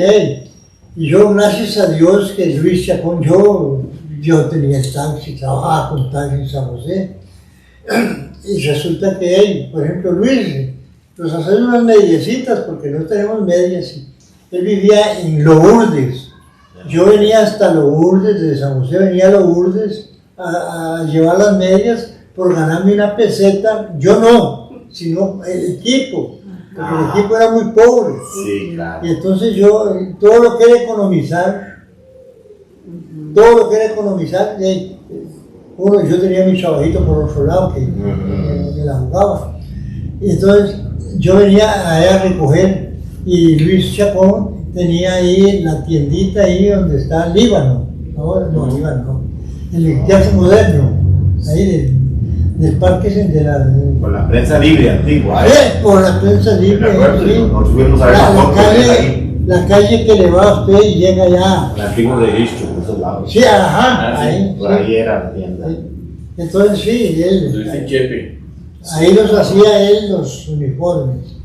Y yo, gracias a Dios que Luis Chacón, yo tenía el taxi, trabajaba con taxi en San José. Y resulta que él, por ejemplo, Luis, nos hacen unas mediecitas porque no tenemos medias. Él vivía en Lourdes. Yo venía hasta Lourdes, desde San José venía a Lourdes a llevar las medias por ganarme una peseta. Yo no, sino el equipo, porque el equipo era muy pobre. Sí, claro. Y entonces yo, todo lo que era economizar, yo tenía mi trabajito por otro lado que la jugaba. Y entonces yo venía a recoger y Luis Chacón tenía ahí la tiendita ahí donde está el Líbano, no, Líbano, el Teatro Moderno, ahí del Parque Centenario. Con la prensa libre antigua. Por la prensa libre, sí. Nos fuimos a ver la calle que le va a usted y llega allá. El antiguo registro, por esos lados. Sí, ajá, ahí. Por ahí era la tienda. Entonces sí, Dice Chepe. ahí los hacía él los uniformes.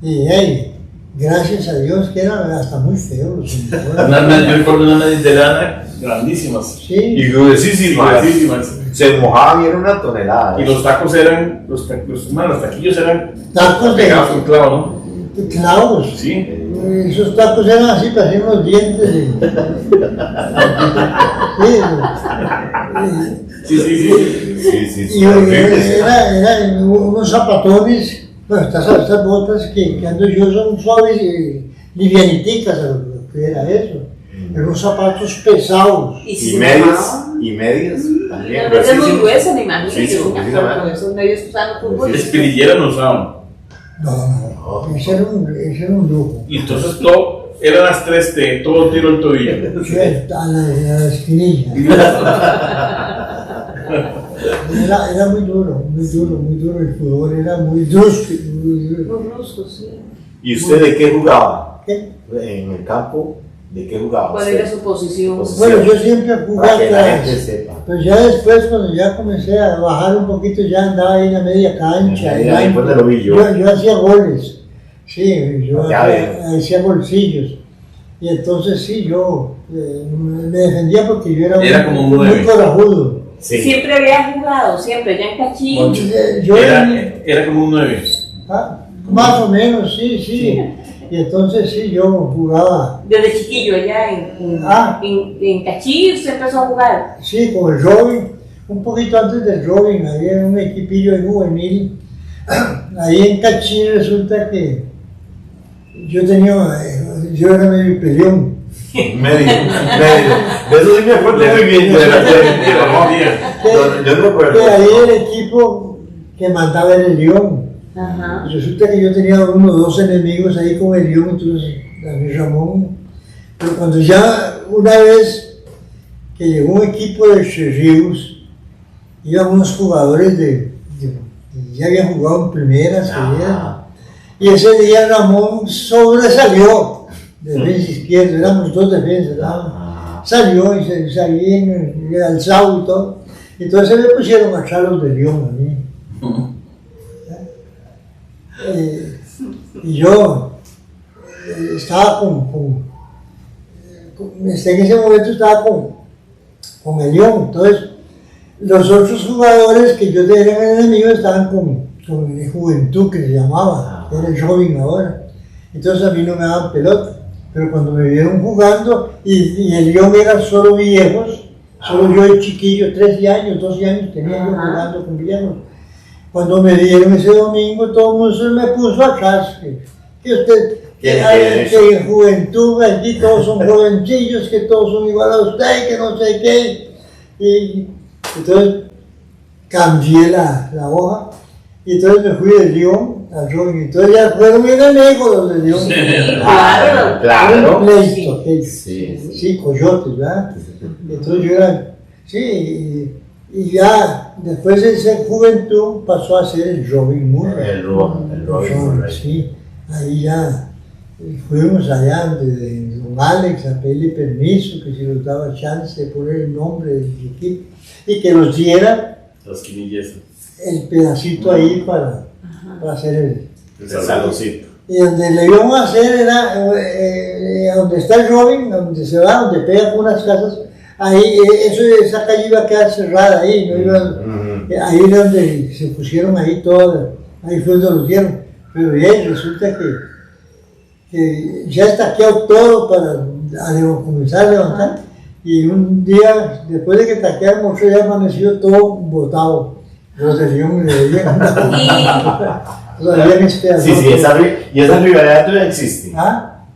Y hey, gracias a Dios que eran hasta muy feos los uniformes. Yo recuerdo unas medias de lana grandísimas. Sí. Y gruesísimas. Gruesísimas. Se mojaban y era una tonelada. Y los tacos eran, los taquillos eran Tacos pegados con clavo, ¿no? de clavos. Sí. Esos tacos eran así, parecían unos dientes. Sí. Y eran unos zapatones, bueno, estas botas que ando yo son suaves y livianiticas, lo que era eso. Eran unos zapatos pesados. Y medias también. Pero es muy gruesa, me imagino. Sí, Con esos medios usaban fútbol. Espinillera no usaban. No, ese era un lujo. Y entonces todo, eran las 3T, todo tiro al tobillo. A la espinilla. Era muy duro el fútbol, era muy brusco. Muy brusco, sí. ¿Y usted de qué jugaba? ¿Qué? En el campo, ¿de qué jugaba? ¿Cuál usted? era su posición? Bueno, yo siempre jugué Para que la atrás. gente sepa. Pero ya después, cuando ya comencé a bajar un poquito, ya andaba ahí en la media cancha. Ahí fue donde lo vi yo. Yo hacía goles. Sí, yo Ya veo. hacía bolsillos. Y entonces sí, yo me defendía porque yo era Como un muy 9. corajudo. Sí. Siempre había jugado, siempre, ya en Cachín. Moncho. Yo Era como un 9. más o menos, sí. Y entonces sí, yo jugaba. Desde chiquillo, allá en Cachín, usted empezó a jugar. Sí, con el Robin, un poquito antes del Robin, había un equipillo de juvenil. Ahí en Cachín resulta que yo era medio peleón. Medio. De eso sí me acuerdo muy bien. Yo no recuerdo. Que ahí el equipo que mandaba era el León. Ajá. Resulta que yo tenía 1 o 2 enemigos ahí con el León, entonces David Ramón. Pero cuando ya una vez que llegó un equipo de Ríos, iban unos jugadores ya habían jugado en primera, segunda, y ese día Ramón sobresalió, defensa izquierda, éramos 2 defensas, ¿no? Salió y se salía en el alzado y todo. Entonces me pusieron a Carlos de León a mí. Y yo estaba en ese momento estaba con el León. Entonces, los otros jugadores que yo tenía enemigos estaban con el Juventud, que se llamaba, que era el Robin ahora. Entonces a mí no me daban pelota. Pero cuando me vieron jugando, y el León era solo viejos, solo yo el chiquillo, 13 años, 12 años tenía yo jugando con viejos. Cuando me dieron ese domingo, todo el mundo se me puso atrás. Que usted, que en Juventud, aquí todos son jovencillos, que todos son igual a usted, que no sé qué. Y entonces cambié la hoja, y entonces me fui de León al Robin. Entonces ya fueron enemigos los de León. Claro. Un pleito, Sí. coyotes, ¿verdad? Entonces yo era, sí, y ya después de esa Juventud pasó a ser el Robin Murray. El Robin Murray. Sí, ahí ya fuimos allá de don Alex a pedirle permiso, que si nos daba chance de poner el nombre del equipo y que nos diera Los quinillas. el pedacito ahí para hacer El saloncito. Y donde le íbamos a hacer era donde está el Robin, donde se va, donde pega con unas casas, ahí, esa calle iba a quedar cerrada ahí, no ahí era donde se pusieron ahí todo, ahí fue donde los dieron. Pero bien, resulta que ya está taqueado todo para comenzar a levantar. Y un día, después de que taqueamos, otro día amaneció todo botado. Los de León le veían todavía en este Sí, sí, esa rivalidad todavía existe. ¿Ah?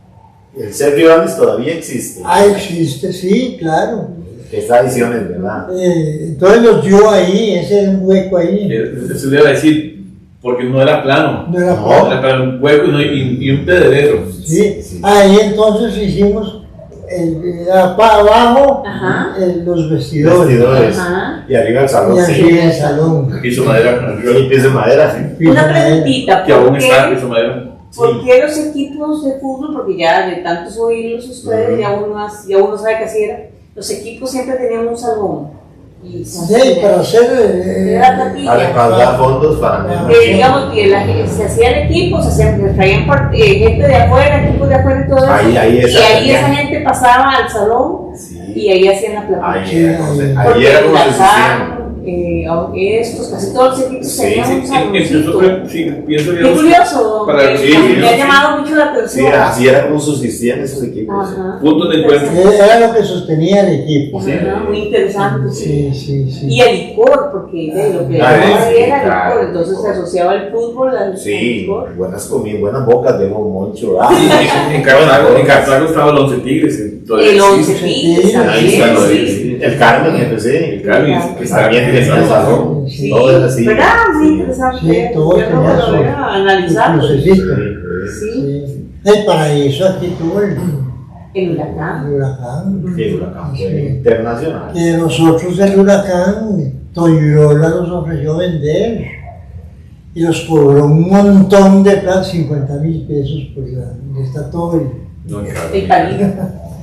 El ser rivales todavía existe. Ah, existe, sí, claro. Esta edición es verdad. Entonces los dio ahí, ese era un hueco ahí. Eso le iba a decir, porque no era plano. No era No, plano. era para un hueco y un pedredero. Sí. Sí. Ahí entonces hicimos abajo Ajá. los vestidores. Vestidores. Ajá. Y arriba el salón. Y Sí. aquí el salón. Piso madera con el Sí, río. piso de madera, sí. Una preguntita, Que aún ¿por está qué, piso madera. por qué los equipos de fútbol, porque ya de tantos oírlos ustedes, ya uno sabe que así era, los equipos siempre tenían un salón? Y Sí, para hacer era taquilla. A recaudar fondos para Digamos que se hacía el equipo, se traían gente de afuera, equipos de afuera y todo eso. Ahí y ahí esa gente pasaba al salón Sí. y ahí hacían la plataforma. Ahí era como se Porque hacían. Huracán, estos, casi todos los equipos Sí, tenían Sí, un sí, saloncito. sí, pienso Qué yo. curioso, Para- que sí, me ha sí. llamado mucho la Sí, atención. así era como subsistían esos equipos. Ajá. Puntos de encuentro. era lo que sostenía el equipo. Ajá, muy interesante. Sí, sí, sí. Y el licor, porque lo que Ah, hacía sí, era claro. licor, entonces se asociaba el fútbol al Sí, licor. buenas comidas, buenas bocas de Moncho. En Cartago estaba el Once Tigres. El Once Tigres Ahí está lo también, de sí. el Carmen, sí. El Carmen, que está También tenía bien. salón. Sí, Todo era así. ¿verdad? Muy Sí. interesante. Sí, todo Yo no tenía lo su- voy a analizar. crucecito. Sí, Sí. El paraíso aquí tuvo el huracán. el huracán. Sí, el huracán fue Sí. internacional. Que nosotros el huracán, Toyola nos ofreció vender y nos cobró un montón de plata, 50,000 pesos por está todo El Caribe.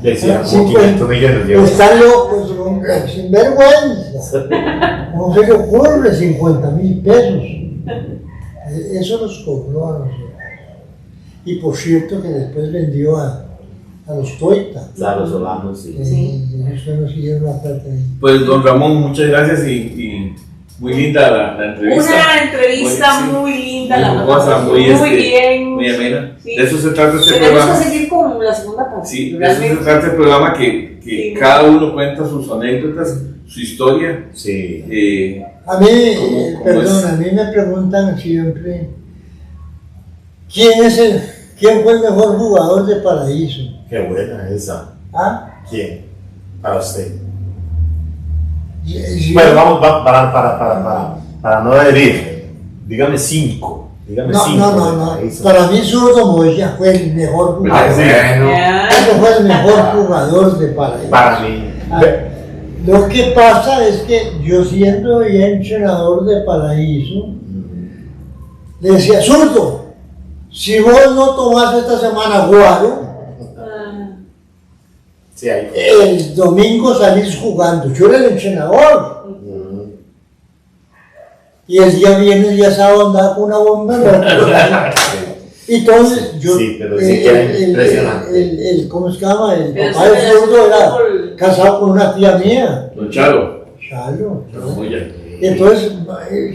Decían Sí, como 500 pues, millones de euros. están locos, hombre, sin vergüenza. ¿Cómo se le ocurre 50,000 pesos? Eso nos cobró a nosotros. Y por cierto que después vendió a los Toita. A los solanos, sí. Sí. Ellos nos siguieron la plata ahí. Pues don Ramón, muchas gracias y muy linda la entrevista. Una entrevista Muy- sí. muy linda, Muy la jugosa, verdad. muy, bien. muy amena. Sí. De eso se trata este Tenemos programa. que seguir con la segunda parte. Sí, de eso se realmente. trata el programa que Sí. cada uno cuenta sus anécdotas, su historia. Sí. A mí, ¿Cómo perdón, es? a mí me preguntan siempre, ¿quién fue el mejor jugador de Paraíso? Qué buena esa. ¿Ah? ¿Quién? Para usted. Yo- Bueno, vamos para no herir. Dígame 5. Dígame 5. no. Para mí Zurdo Moya fue el mejor jugador. Bueno, Ya. Ese fue el mejor jugador de Paraíso. para mí. Ah, lo que pasa es que yo siendo ya entrenador de Paraíso, le decía, Zurdo, si vos no tomás esta semana guaro, Ah, Sí, ahí. el domingo salís jugando. Yo era el entrenador. Y el día viernes ya sábado andaba con una bomba. Y entonces yo, Sí, pero sí que era impresionante. ¿cómo se llama? El Pero papá eso de era Zurdo era fútbol. casado con una tía mía, Don Chalo. Chalo. Moya. Entonces,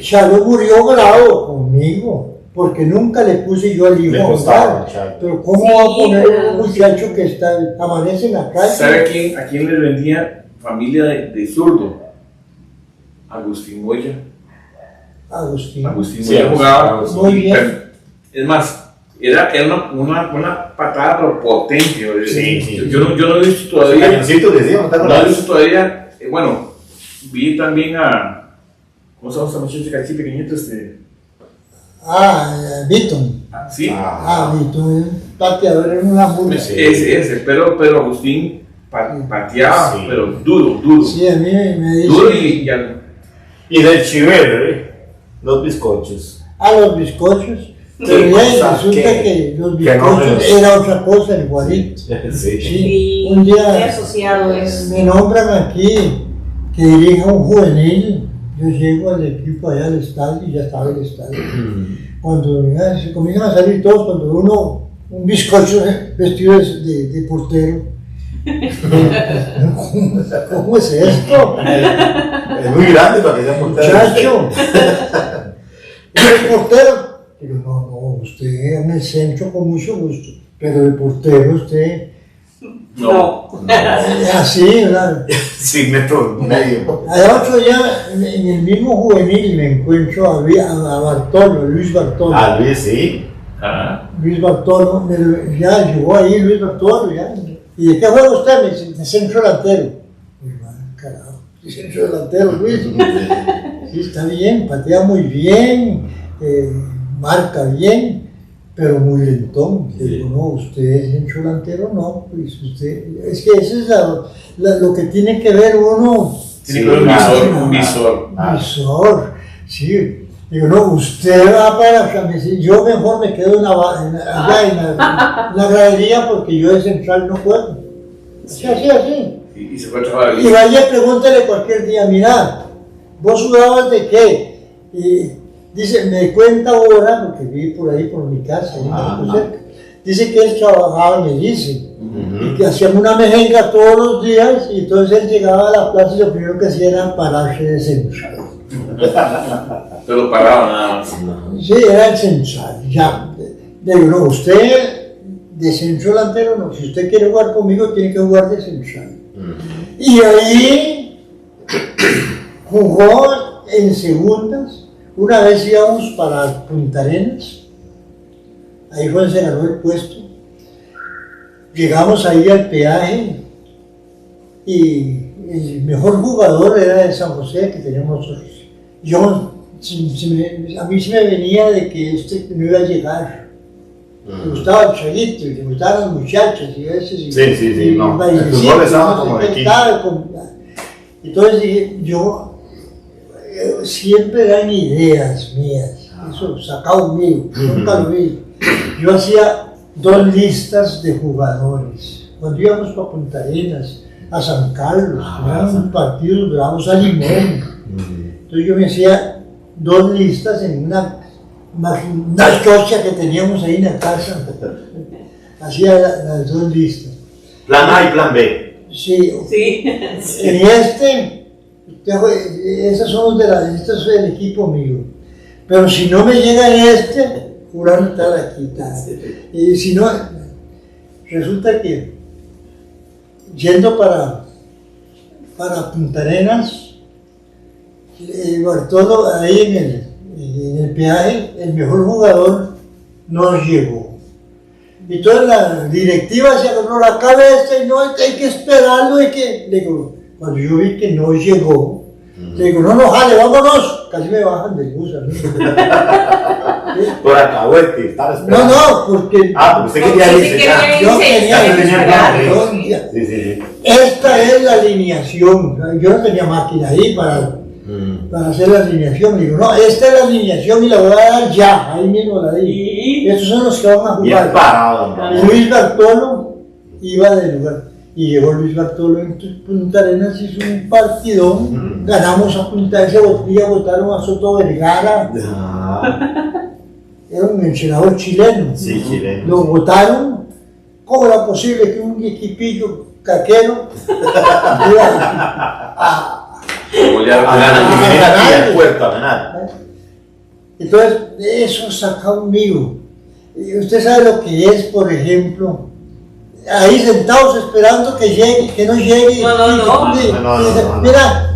Chalo murió bravo conmigo, porque nunca le puse yo al hijo Le a costaba, jugar. Chalo. Pero ¿cómo Sí, va a poner pero- un muchacho que amanece en la ¿Sabe calle? a quién le vendía familia de zurdo? Agustín Moya. Agustín. Agustín Sí, Moya jugaba. Agustín. Muy bien. Es más, era una patada pero potente. Sí, sí. Yo no he visto Los todavía. cañoncitos decíamos, ¿te No he acuerdas? visto todavía. Bueno, vi también a. ¿Cómo se llama ese muchacho cachí pequeñito? Beaton. Sí. Beaton, un pateador en una mula. Sí. Ese, pero Agustín pateaba, Sí. pero duro. Sí, a mí me Duro dicen y al- Y del chiver, los bizcochos. a los bizcochos, pero Sí, ya cosa resulta que los que no bizcochos me- era otra cosa, el guarito. Sí. Sí, Y un muy día asociado es. me nombran aquí que dirija un juvenil. Yo llego al equipo allá al estadio y ya estaba el estadio. cuando ya se comienzan a salir todos, cuando uno, un bizcocho vestido de portero. ¿Cómo es esto? Es muy grande para que sea portero. Muchacho. ¿Es portero? Digo, no, usted en el centro con mucho gusto, pero de portero usted... No. Así, ¿verdad? 100 metros medio. Al otro día, en el mismo juvenil, me encuentro a Bartolo, Luis Bartolo. Ah, Luis, sí. Ajá. Luis Bartolo, ya llegó ahí Luis Bartolo, ya. ¿Y de qué juega usted? Me dice, de centro delantero. Pues, carajo, de centro delantero, Luis. Sí, está bien, patea muy bien, marca bien, pero muy lentón. Le digo, no, usted es centro delantero, no, pues usted, es que eso es lo que tiene que ver uno. Tiene que ver un visor. Visor, sí. Digo, no, usted va para yo mejor me quedo allá en la gradería porque yo de central no juego. Así. Y se fue a trabajar. Y vaya, pregúntale cualquier día, mira, ¿vos jugabas de qué? Y dice, me cuenta ahora, porque vi por ahí por mi casa, cerca. Dice que él trabajaba en el ICE, y que hacíamos una mejenga todos los días, y entonces él llegaba a la plaza y lo primero que hacía era pararse de central. Pero paraba nada más. Sí, era el central, ya. Digo, no, usted de centro delantero no, si usted quiere jugar conmigo tiene que jugar de central. Y ahí jugó en segundas. Una vez íbamos para Punta Arenas, ahí fue donde se ganó el puesto. Llegamos ahí al peaje y el mejor jugador era de San José que teníamos nosotros. A mí se me venía de que este no iba a llegar. Me gustaba el chavito, le gustaban las muchachas y a veces... Sí, no. El fútbol estaba como de aquí. Entonces dije, yo siempre eran ideas mías, eso sacado mío, nunca lo vi. Yo hacía 2 listas de jugadores. Cuando íbamos para Punta Arenas, a San Carlos, eran partidos bravos a Limón. Entonces yo me hacía 2 listas en una chocha que teníamos ahí en la casa. Hacía las 2 listas. Plan A y plan B. Sí. En esas son este es el equipo mío. Pero si no me llega en fulano está aquí. Y si no, resulta que yendo para Punta Arenas, Bartolo ahí en el peaje, el mejor jugador no llegó. Y toda la directiva se agarró la cabeza y no hay que esperarlo. Digo, cuando yo vi que no llegó, le digo, no, jale, vámonos. Casi me bajan del bus a mí. Por alcahuete, estaba esperando. No, porque... porque usted quería irse ya. Yo quería irse. Sí. Esta es la alineación. Yo no tenía máquina ahí para hacer la alineación. Digo, no, esta es la alineación y la voy a dar ya. Ahí mismo la di. Estos son los que van a jugar. Bien parado. Luis Bartolo iba del lugar. Y llegó Luis Bartolo en Punta Arenas, hizo un partidón. Ganamos a Punta Arenas, ese día votaron a Soto Vergara. Era un entrenador chileno. Sí, chileno. Lo votaron. ¿Cómo era posible que un equipillo caquero Entonces, eso saca un mío. Y usted sabe lo que es, por ejemplo, ahí sentados esperando que llegue, que no llegue. No. Mira,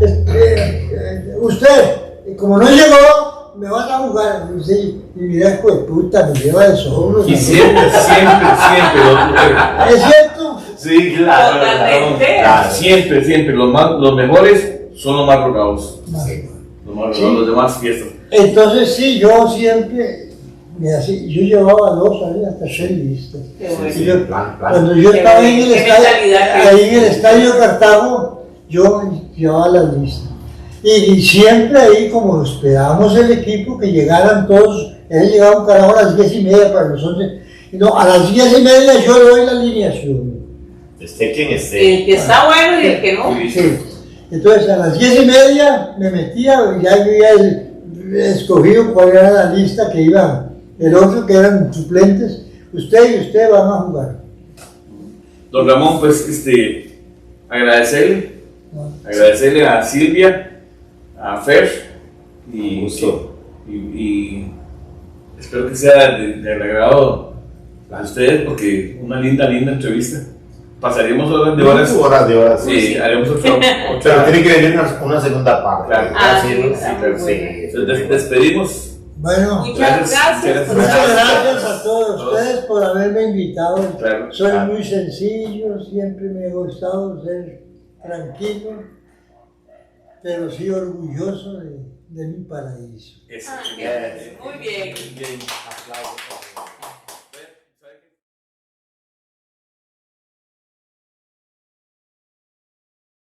usted, como no llegó, me vas a jugar. Y mira, hijo de puta, me lleva de sobro. Y siempre. ¿Es cierto? Sí, claro. Siempre. Los mejores son los más rogados. Los demás fiestas. Entonces sí, yo siempre, yo llevaba 2 años hasta 6 listas. Cuando yo estaba ahí en el estadio Cartago, yo llevaba las listas. Y siempre ahí, como esperábamos el equipo, que llegaran todos, él llegaba un carajo a las 10:30 para los 11. No, a las 10:30 yo doy la alineación. Esté quien esté. El que está bueno y el que no. Sí. Entonces a las 10:30 me metía, ya yo había escogido cuál era la lista que iba El otro que eran suplentes, usted y usted van a jugar. Don Ramón, pues agradecerle ¿No? agradecerle a Silvia, a Fer y Gusto. y espero que sea del agrado a ustedes porque una linda entrevista. Pasaríamos horas de horas. Horas de horas. Sí, haremos Pero tiene que venir una segunda parte. Claro. Sí, sí, está claro, muy sí. bueno. Entonces, despedimos. Bueno, Muchas Gracias, gracias. muchas muchas gracias. gracias a todos ustedes por haberme invitado. Claro. Soy muy sencillo, siempre me ha gustado ser tranquilo, pero sí orgulloso de mi paraíso. Eso. Muy bien. Bien.